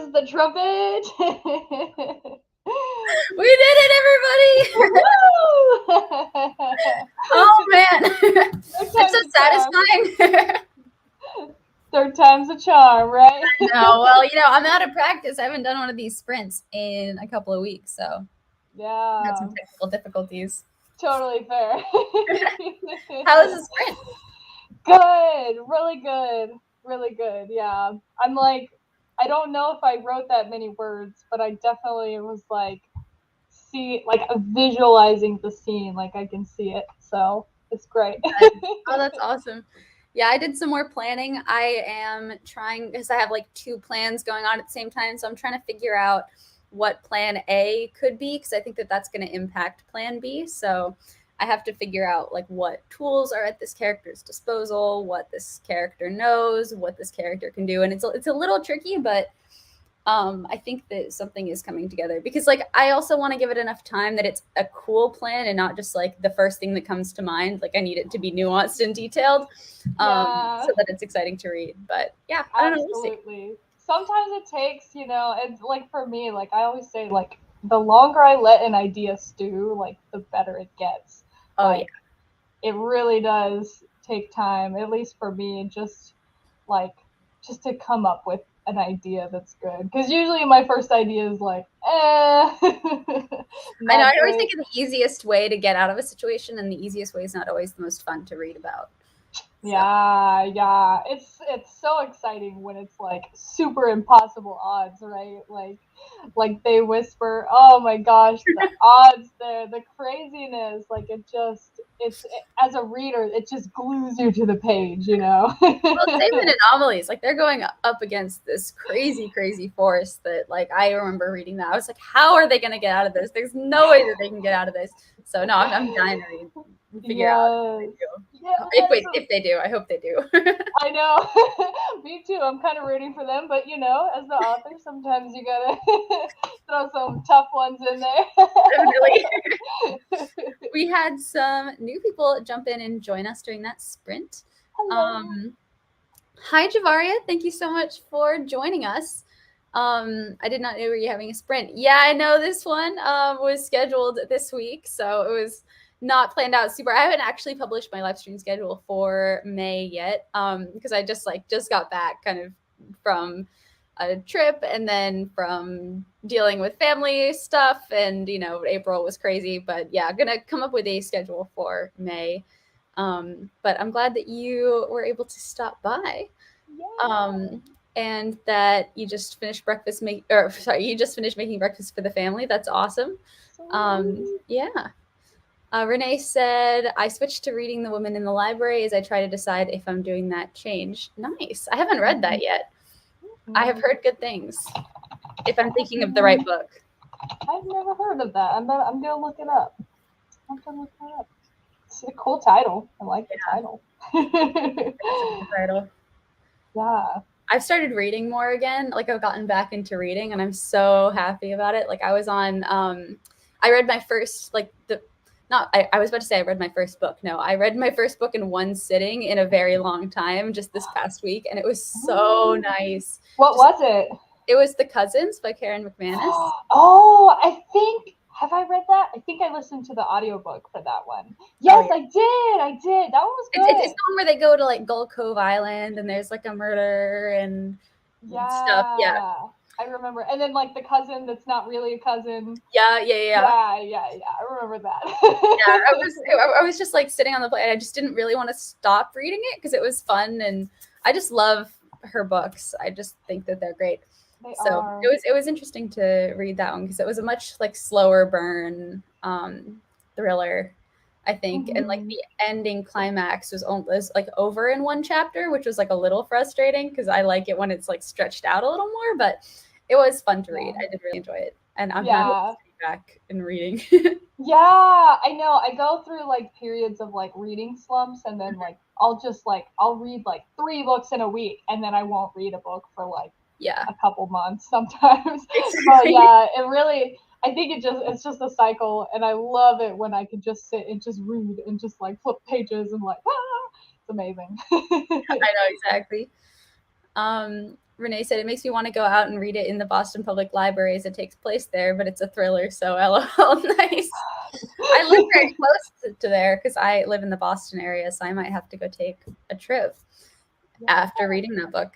is the trumpet. We did it, everybody! Oh man, it's so satisfying. Third time's a charm, right? No, well, I'm out of practice. I haven't done one of these sprints in a couple of weeks, so yeah, had some technical difficulties. Totally fair. How was the sprint? Good, really good. Yeah, I'm like, I don't know if I wrote that many words, but I definitely was like, visualizing the scene, like I can see it. So it's great. Oh, that's awesome. Yeah, I did some more planning. I am trying, because I have like 2 plans going on at the same time. So I'm trying to figure out what plan A could be, because I think that that's going to impact plan B. So I have to figure out like what tools are at this character's disposal, what this character knows, what this character can do. And it's a little tricky, but I think that something is coming together, because like I also want to give it enough time that it's a cool plan and not just like the first thing that comes to mind. Like I need it to be nuanced and detailed, so that it's exciting to read. But yeah, I don't know. Absolutely. Sometimes it takes, it's like for me, like I always say, like the longer I let an idea stew, like the better it gets. Oh like, yeah. It really does take time, at least for me, just to come up with an idea that's good, because usually my first idea is like I know, I always think of the easiest way to get out of a situation, and the easiest way is not always the most fun to read about. Yeah, it's so exciting when it's like super impossible odds, right? Like they whisper, oh my gosh, the odds there, the craziness, like as a reader, it just glues you to the page, Well, same in Anomalies. Like they're going up against this crazy force that, like, I remember reading that. I was like, how are they going to get out of this? There's no way that they can get out of this. So no, I'm dying to read. Figure out if they do. If they do, I hope they do. I know. Me too. I'm kind of rooting for them, but as the author, sometimes you gotta throw some tough ones in there. Definitely. We had some new people jump in and join us during that sprint. Hello. Hi, Javaria. Thank you so much for joining us. I did not know we were having a sprint. Yeah, I know this one was scheduled this week, so it was not planned out super. I haven't actually published my live stream schedule for May yet, because I just got back kind of from a trip and then from dealing with family stuff, and April was crazy. But yeah, gonna come up with a schedule for May. But I'm glad that you were able to stop by. Yeah. And that you just finished you just finished making breakfast for the family. That's awesome. Yeah. Renee said, I switched to reading The Woman in the Library as I try to decide if I'm doing that change. Nice. I haven't read that yet. I have heard good things. If I'm thinking of the right book. I've never heard of that. I'm gonna look it up. It's a cool title. I like the title. It's a good title. Yeah. I've started reading more again. Like I've gotten back into reading, and I'm so happy about it. Like I was on, I read my first, I was about to say I read my first book. No, I read my first book in one sitting in a very long time, just this past week, and it was so nice. What was it? It was The Cousins by Karen Mcmanus. Oh, have I read that? I think I listened to the audiobook for that one. Yes, I did. That one was good. It's the one where they go to like Gull Cove Island and there's like a murder and stuff. Yeah. I remember. And then like the cousin that's not really a cousin. Yeah. I remember that. I was just like sitting on the plane. I just didn't really want to stop reading it because it was fun, and I just love her books. I just think that they're great. It was interesting to read that one because it was a much like slower burn thriller, I think, and like the ending climax was like over in one chapter, which was like a little frustrating because I like it when it's like stretched out a little more, but it was fun to read. I did really enjoy it, and I'm happy to be back in reading. Yeah, I know. I go through like periods of like reading slumps, and then like I'll read like 3 books in a week, and then I won't read a book for like a couple months sometimes. But yeah, it really, I think it's just a cycle, and I love it when I can just sit and just read and just like flip pages and like, it's amazing. I know, exactly. Renee said, it makes me want to go out and read it in the Boston Public Library as it takes place there, but it's a thriller, so LOL. Nice. I live very close to there because I live in the Boston area, so I might have to go take a trip after reading that book.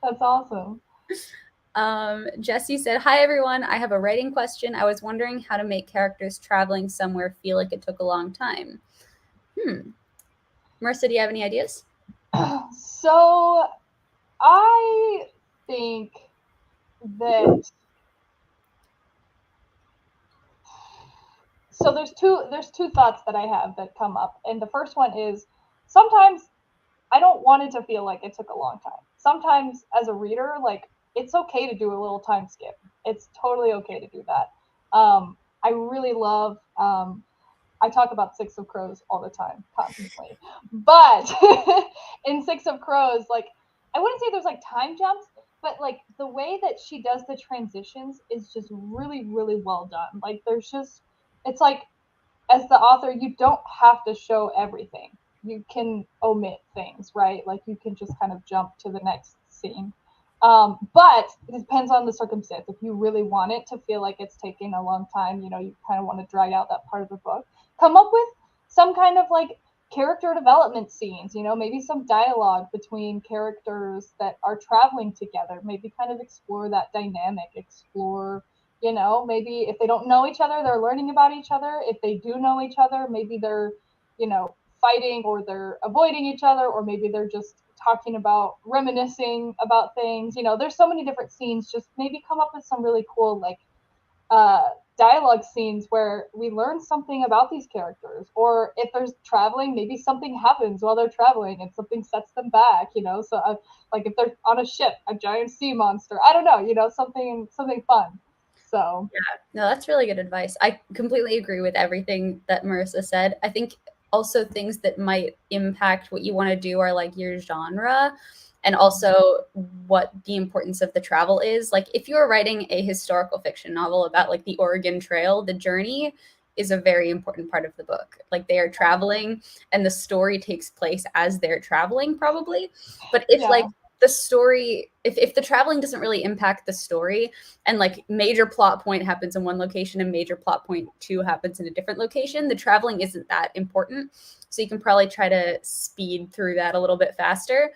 That's awesome. Jesse said, hi, everyone. I have a writing question. I was wondering how to make characters traveling somewhere feel like it took a long time. Marissa, do you have any ideas? So I think that so there's two thoughts that I have that come up. And the first one is sometimes I don't want it to feel like it took a long time. Sometimes as a reader, like it's okay to do a little time skip. It's totally okay to do that. I really love I talk about Six of Crows all the time, constantly. But in Six of Crows, like I wouldn't say there's like time jumps, but like the way that she does the transitions is just really, really well done. Like there's just it's like as the author, you don't have to show everything. You can omit things, right? Like you can just kind of jump to the next scene. But it depends on the circumstance. If you really want it to feel like it's taking a long time, you know, you kind of want to drag out that part of the book. Come up with some kind of like character development scenes, you know, maybe some dialogue between characters that are traveling together. Maybe kind of explore that dynamic, explore you know, maybe if they don't know each other, they're learning about each other. If they do know each other, maybe they're, you know, fighting or they're avoiding each other, or maybe they're just talking about reminiscing about things. You know, there's so many different scenes. Just maybe come up with some really cool, like, dialogue scenes where we learn something about these characters. Or if there's traveling, maybe something happens while they're traveling and something sets them back, you know. So, like if they're on a ship, a giant sea monster, I don't know, you know, something fun. So yeah, no, that's really good advice. I completely agree with everything that Marissa said. I think also things that might impact what you want to do are like your genre and also what the importance of the travel is. Like if you're writing a historical fiction novel about like the Oregon Trail, the journey is a very important part of the book. Like they are traveling and the story takes place as they're traveling probably. But if yeah. like the story, if the traveling doesn't really impact the story and like major plot point happens in one location and major plot point two happens in a different location, the traveling isn't that important. So you can probably try to speed through that a little bit faster.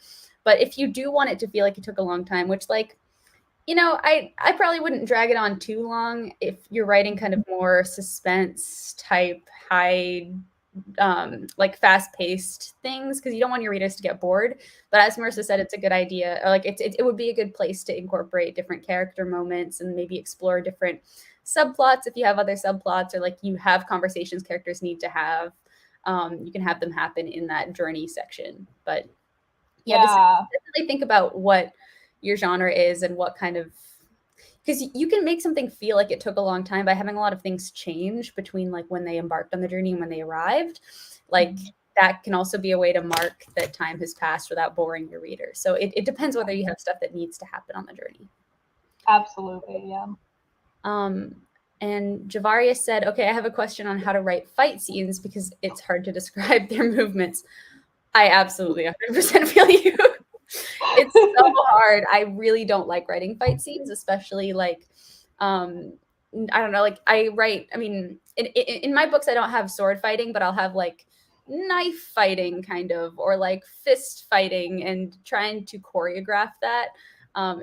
But if you do want it to feel like it took a long time, which like, you know, I probably wouldn't drag it on too long if you're writing kind of more suspense type high like fast-paced things because you don't want your readers to get bored. But as Marissa said, it's a good idea. Or like it would be a good place to incorporate different character moments and maybe explore different subplots if you have other subplots or like you have conversations characters need to have. You can have them happen in that journey section. But yeah, definitely think about what your genre is and what kind of because you can make something feel like it took a long time by having a lot of things change between like when they embarked on the journey and when they arrived. Like that can also be a way to mark that time has passed without boring your reader. So it depends whether you have stuff that needs to happen on the journey. Absolutely, yeah. And Javaria said, okay, I have a question on how to write fight scenes because it's hard to describe their movements. I absolutely 100% feel you. It's so hard. I really don't like writing fight scenes, especially like, I don't know, like I mean, in my books, I don't have sword fighting, but I'll have like knife fighting kind of, or like fist fighting, and trying to choreograph that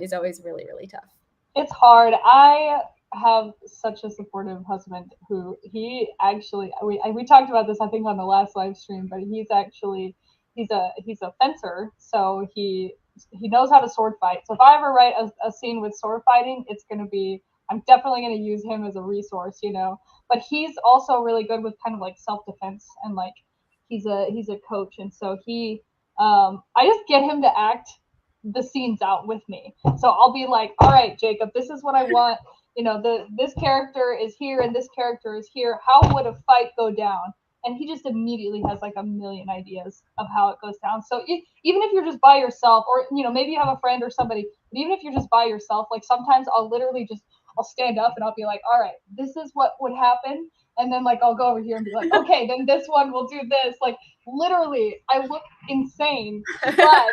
is always really, really tough. It's hard. I have such a supportive husband who he actually we talked about this I think on the last live stream, but he's a fencer, so he knows how to sword fight. So if I ever write a scene with sword fighting, it's going to be I'm definitely going to use him as a resource, you know. But he's also really good with kind of like self defense and like he's a coach, and so I just get him to act the scenes out with me. So I'll be like, all right, Jacob, this is what I want. You know, this character is here and this character is here. How would a fight go down? And he just immediately has like a million ideas of how it goes down. So even if you're just by yourself, or you know, maybe you have a friend or somebody, but even if you're just by yourself, like sometimes I'll stand up and I'll be like, all right, this is what would happen. and then like I'll go over here and be like, okay, then this one will do this. Like literally, I look insane, but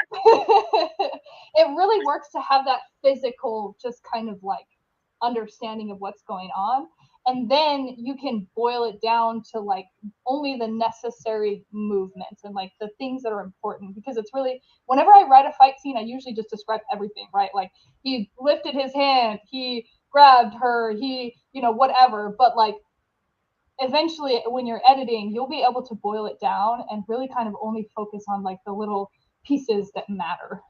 it really works to have that physical, just kind of like understanding of what's going on. And then you can boil it down to like only the necessary movements and like the things that are important. Because it's really, whenever I write a fight scene, I usually just describe everything, right? Like he lifted his hand, he grabbed her, he, whatever. But like eventually when you're editing, you'll be able to boil it down and really kind of only focus on like the little pieces that matter.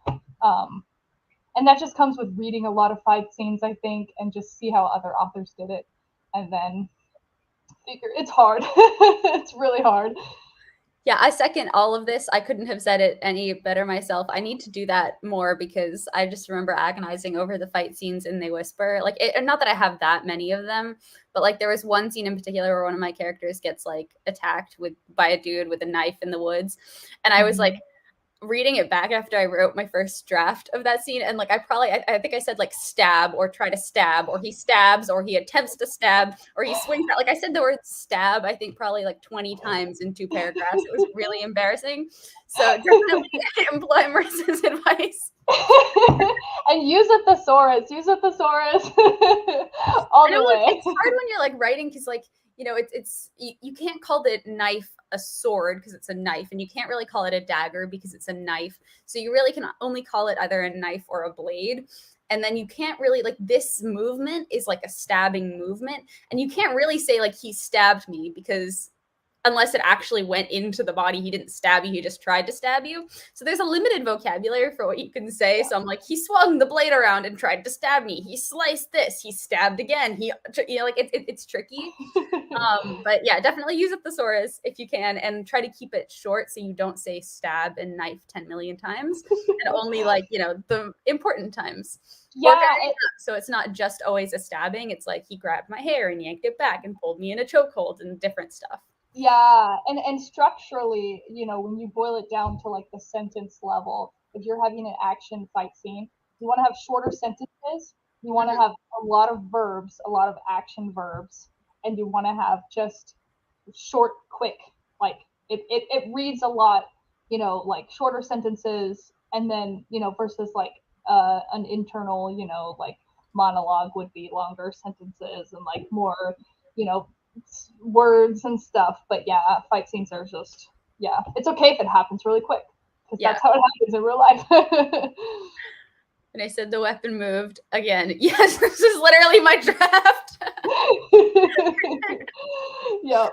And that just comes with reading a lot of fight scenes, I think, and just see how other authors did it. And then figure it's hard. It's really hard. Yeah, I second all of this. I couldn't have said it any better myself. I need to do that more because I just remember agonizing over the fight scenes in They Whisper. Like, not that I have that many of them, but like there was one scene in particular where one of my characters gets like attacked by a dude with a knife in the woods, and I was like reading it back after I wrote my first draft of that scene, and like I think I said like stab or try to stab, or he stabs or he attempts to stab or he swings out. Like I said the word stab I think probably like 20 times in 2 paragraphs. It was really embarrassing. So definitely employ Marissa's advice. And use a thesaurus. Use a thesaurus all the way. It's hard when you're like writing because like it's you can't call the knife a sword because it's a knife, and you can't really call it a dagger because it's a knife. So you really can only call it either a knife or a blade. And then you can't really like this movement is like a stabbing movement, and you can't really say like he stabbed me because unless it actually went into the body, he didn't stab you, he just tried to stab you. So there's a limited vocabulary for what you can say. So I'm like, he swung the blade around and tried to stab me, he sliced this, he stabbed again, he like it's tricky. But yeah, definitely use a thesaurus if you can, and try to keep it short so you don't say stab and knife 10 million times, and only like the important times. Yeah, so it's not just always a stabbing. It's like he grabbed my hair and yanked it back and pulled me in a chokehold and different stuff. Yeah, and structurally, when you boil it down to like the sentence level, if you're having an action fight scene, you want to have shorter sentences. You want to have a lot of verbs, a lot of action verbs, and you want to have just short, quick. Like it reads a lot, like shorter sentences, and then versus like an internal, like monologue would be longer sentences and like more, words and stuff. But yeah, fight scenes are just, it's okay if it happens really quick because that's how it happens in real life. And I said the weapon moved again. Yes, this is literally my draft. Yep.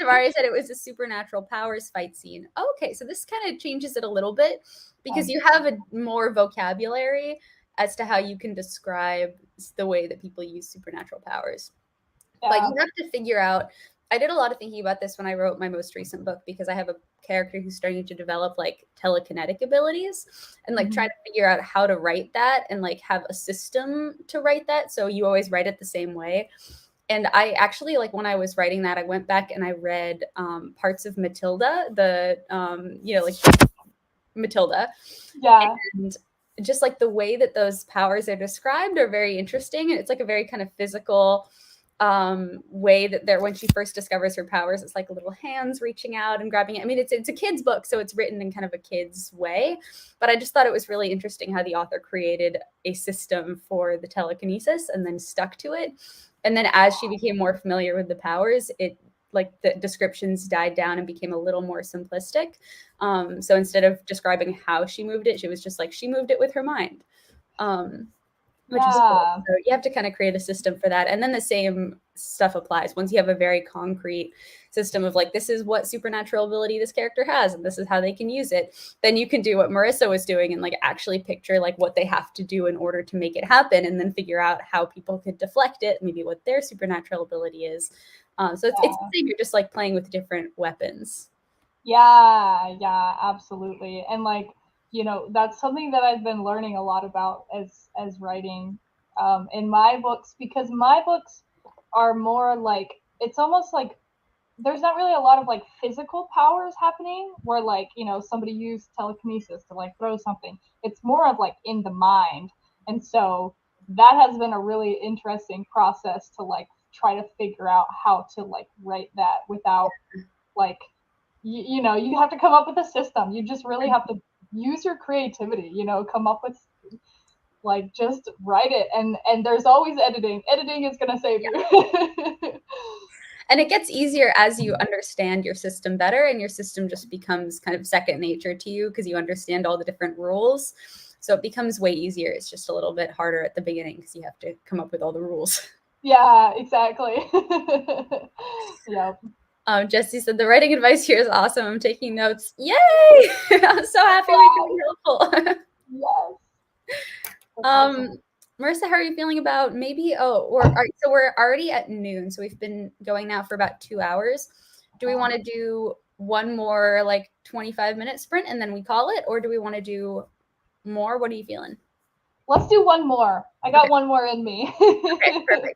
Jamari said it was a supernatural powers fight scene. Oh, okay, so this kind of changes it a little bit because you have a more vocabulary as to how you can describe the way that people use supernatural powers. Yeah. But you have to figure out, I did a lot of thinking about this when I wrote my most recent book because I have a character who's starting to develop like telekinetic abilities, and like trying to figure out how to write that and like have a system to write that. So you always write it the same way. And I actually, like when I was writing that, I went back and I read parts of Matilda, like Matilda. Yeah. And just like the way that those powers are described are very interesting. And it's like a very kind of physical way that when she first discovers her powers, it's like little hands reaching out and grabbing it. I mean, it's a kid's book, so it's written in kind of a kid's way, but I just thought it was really interesting how the author created a system for the telekinesis and then stuck to it. And then as she became more familiar with the powers, it like the descriptions died down and became a little more simplistic. So instead of describing how she moved it, she was just like, she moved it with her mind. Which is cool. So you have to kind of create a system for that. And then the same stuff applies. Once you have a very concrete system of like, this is what supernatural ability this character has, and this is how they can use it, then you can do what Marissa was doing and like actually picture like what they have to do in order to make it happen, and then figure out how people could deflect it, maybe what their supernatural ability is. So it's the same. You're just like playing with different weapons. Yeah, absolutely. And like, that's something that I've been learning a lot about as writing in my books, because my books are more like, it's almost like there's not really a lot of like physical powers happening where like, somebody used telekinesis to like throw something. It's more of like in the mind. And so that has been a really interesting process to like try to figure out how to like write that without like you know, you have to come up with a system. You just really have to use your creativity, you know, come up with like just write it, and there's always editing. Editing is going to save you. And it gets easier as you understand your system better, and your system just becomes kind of second nature to you because you understand all the different rules. So it becomes way easier. It's just a little bit harder at the beginning because you have to come up with all the rules. Yeah, exactly. Yep. Jesse said the writing advice here is awesome. I'm taking notes. Yay! I'm so happy we could be helpful. Yes. Awesome. Marissa, how are you feeling about maybe? So we're already at noon, so we've been going now for about 2 hours. Do we want to do one more like 25-minute sprint and then we call it, or do we want to do more? What are you feeling? Let's do one more. I got one more in me. Okay, perfect.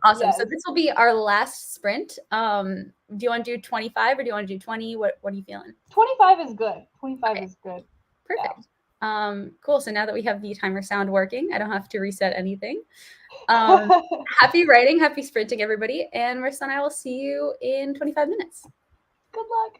Awesome. Yes. So this will be our last sprint. Do you want to do 25 or do you want to do 20? What are you feeling? 25 is good. 25 is good. Perfect. Yeah. Cool. So now that we have the timer sound working, I don't have to reset anything. Happy writing, happy sprinting, everybody. And Marissa and I will see you in 25 minutes. Good luck.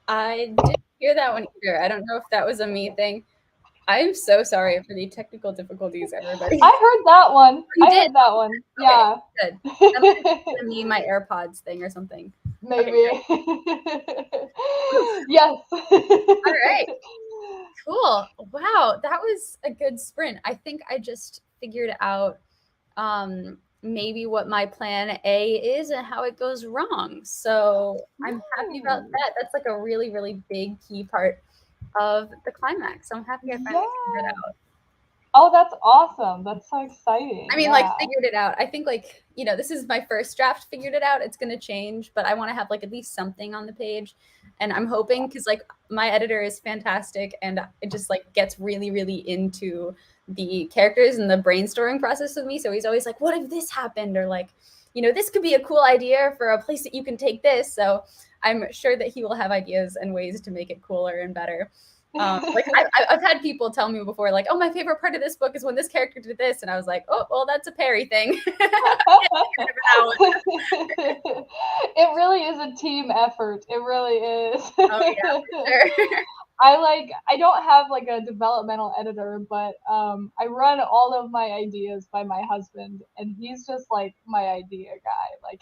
I didn't hear that one either. I don't know if that was a me thing. I am so sorry for the technical difficulties, everybody. I heard that one. You I did? heard that one. Okay, Yeah. good. That might have been me, my AirPods thing or something. Okay, Maybe. great. Yes. All right. Cool. Wow, that was a good sprint. I think I just figured out maybe what my plan A is and how it goes wrong. So I'm happy about that. That's like a really, really big key part of the climax. So I'm happy I finally figured it Yeah. out. Oh, that's awesome. That's so exciting. I mean, like, Yeah. figured it out. I think, like, this is my first draft, figured it out. It's going to change, but I want to have, like, at least something on the page. And I'm hoping, because, like, my editor is fantastic and it just, like, gets really, really into the characters and the brainstorming process with me. So he's always like, what if this happened? Or, like, this could be a cool idea for a place that you can take this. So I'm sure that he will have ideas and ways to make it cooler and better. Like I've had people tell me before, like, oh, my favorite part of this book is when this character did this, and I was like, oh, well, that's a Perry thing. It really is a team effort. It really is. Oh yeah, for sure. I don't have like a developmental editor, but I run all of my ideas by my husband, and he's just like my idea guy. Like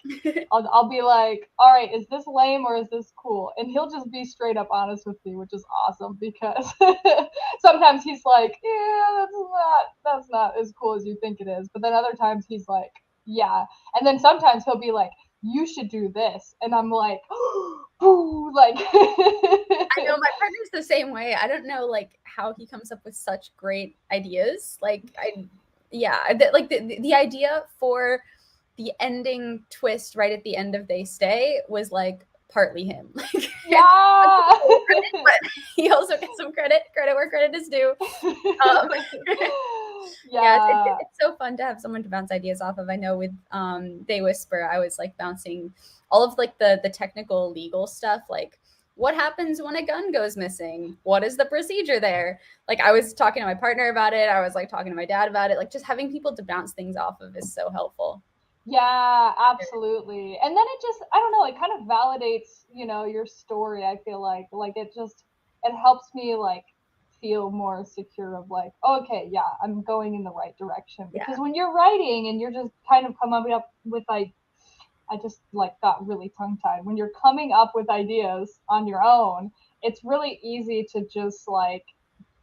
I'll be like, all right, is this lame or is this cool? And he'll just be straight up honest with me, which is awesome because sometimes he's like, yeah, that's not as cool as you think it is. But then other times he's like, yeah. And then sometimes he'll be like, you should do this. And I'm like, ooh, like I know my partner's the same way. I don't know like how he comes up with such great ideas. Like the idea for the ending twist right at the end of They Stay was like partly him. Like yeah. but he also gets some credit where credit is due. Yeah, it's so fun to have someone to bounce ideas off of. I know with They Whisper, I was like bouncing all of like the technical legal stuff, like what happens when a gun goes missing? What is the procedure there? Like I was talking to my partner about it. I was like talking to my dad about it. Like just having people to bounce things off of is so helpful. Yeah, absolutely. And then it just, I don't know, it kind of validates, your story. I feel like it helps me like feel more secure of like, okay, yeah, I'm going in the right direction. Because when you're writing and you're just kind of coming up with like, I just like got really tongue tied. When you're coming up with ideas on your own, it's really easy to just like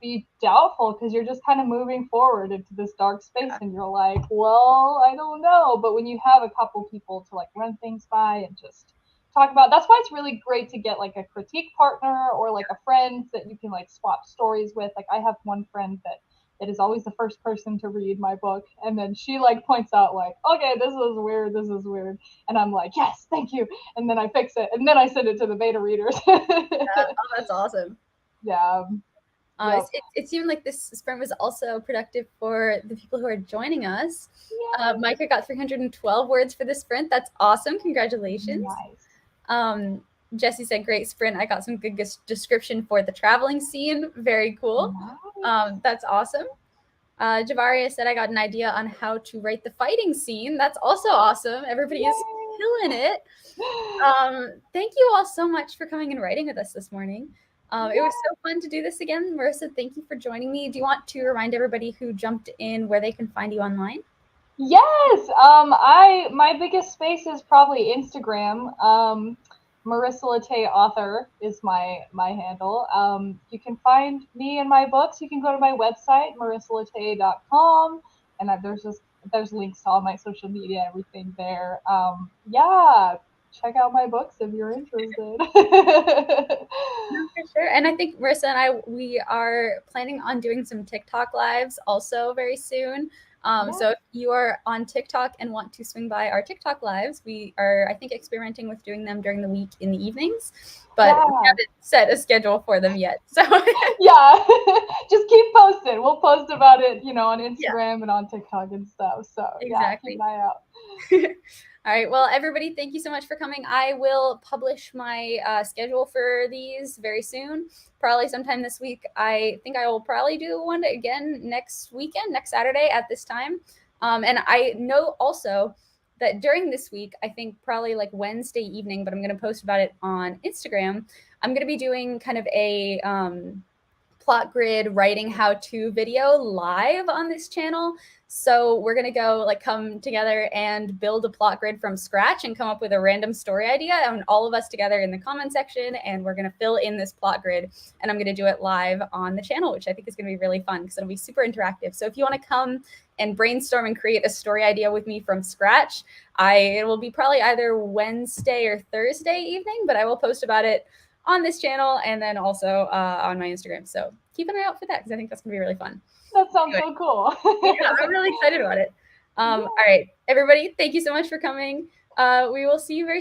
be doubtful because you're just kind of moving forward into this dark space and you're like, well, I don't know. But when you have a couple people to like run things by and just talk about, that's why it's really great to get like a critique partner or like a friend that you can like swap stories with. Like I have one friend that is always the first person to read my book, and then she like points out like, okay, this is weird, and I'm like, yes, thank you, and then I fix it, and then I send it to the beta readers. Oh, that's awesome. Yeah. Yep. It seemed like this sprint was also productive for the people who are joining us. Micah got 312 words for the sprint. That's awesome. Congratulations. Nice. Jesse said, great sprint. I got some good description for the traveling scene. Very cool. Nice. That's awesome. Javaria said, I got an idea on how to write the fighting scene. That's also awesome. Everybody is killing it. Thank you all so much for coming and writing with us this morning. It was so fun to do this again. Marissa, thank you for joining me. Do you want to remind everybody who jumped in where they can find you online? Yes. My biggest space is probably Instagram. Marissa Lete author is my handle. You can find me and my books. You can go to my website, marissalete.com, and there's links to all my social media, everything there. Yeah, check out my books if you're interested. No, for sure. And I think Marissa and we are planning on doing some TikTok lives also very soon. So if you are on TikTok and want to swing by our TikTok lives, we are, I think, experimenting with doing them during the week in the evenings, but we haven't set a schedule for them yet. So yeah, just keep posting. We'll post about it, on Instagram and on TikTok and stuff. So exactly. Keep an eye out. All right. Well, everybody, thank you so much for coming. I will publish my schedule for these very soon, probably sometime this week. I think I will probably do one again next Saturday at this time. And I know also that during this week, I think probably like Wednesday evening, but I'm going to post about it on Instagram. I'm going to be doing kind of a plot grid writing how-to video live on this channel. So we're going to go like come together and build a plot grid from scratch and come up with a random story idea, and all of us together in the comment section, and we're going to fill in this plot grid, and I'm going to do it live on the channel, which I think is going to be really fun because it'll be super interactive. So if you want to come and brainstorm and create a story idea with me from scratch, it will be probably either Wednesday or Thursday evening, but I will post about it on this channel and then also on my Instagram. So keep an eye out for that because I think that's gonna be really fun. That sounds so cool. Yeah, I'm really excited about it. All right, everybody, thank you so much for coming. We will see you very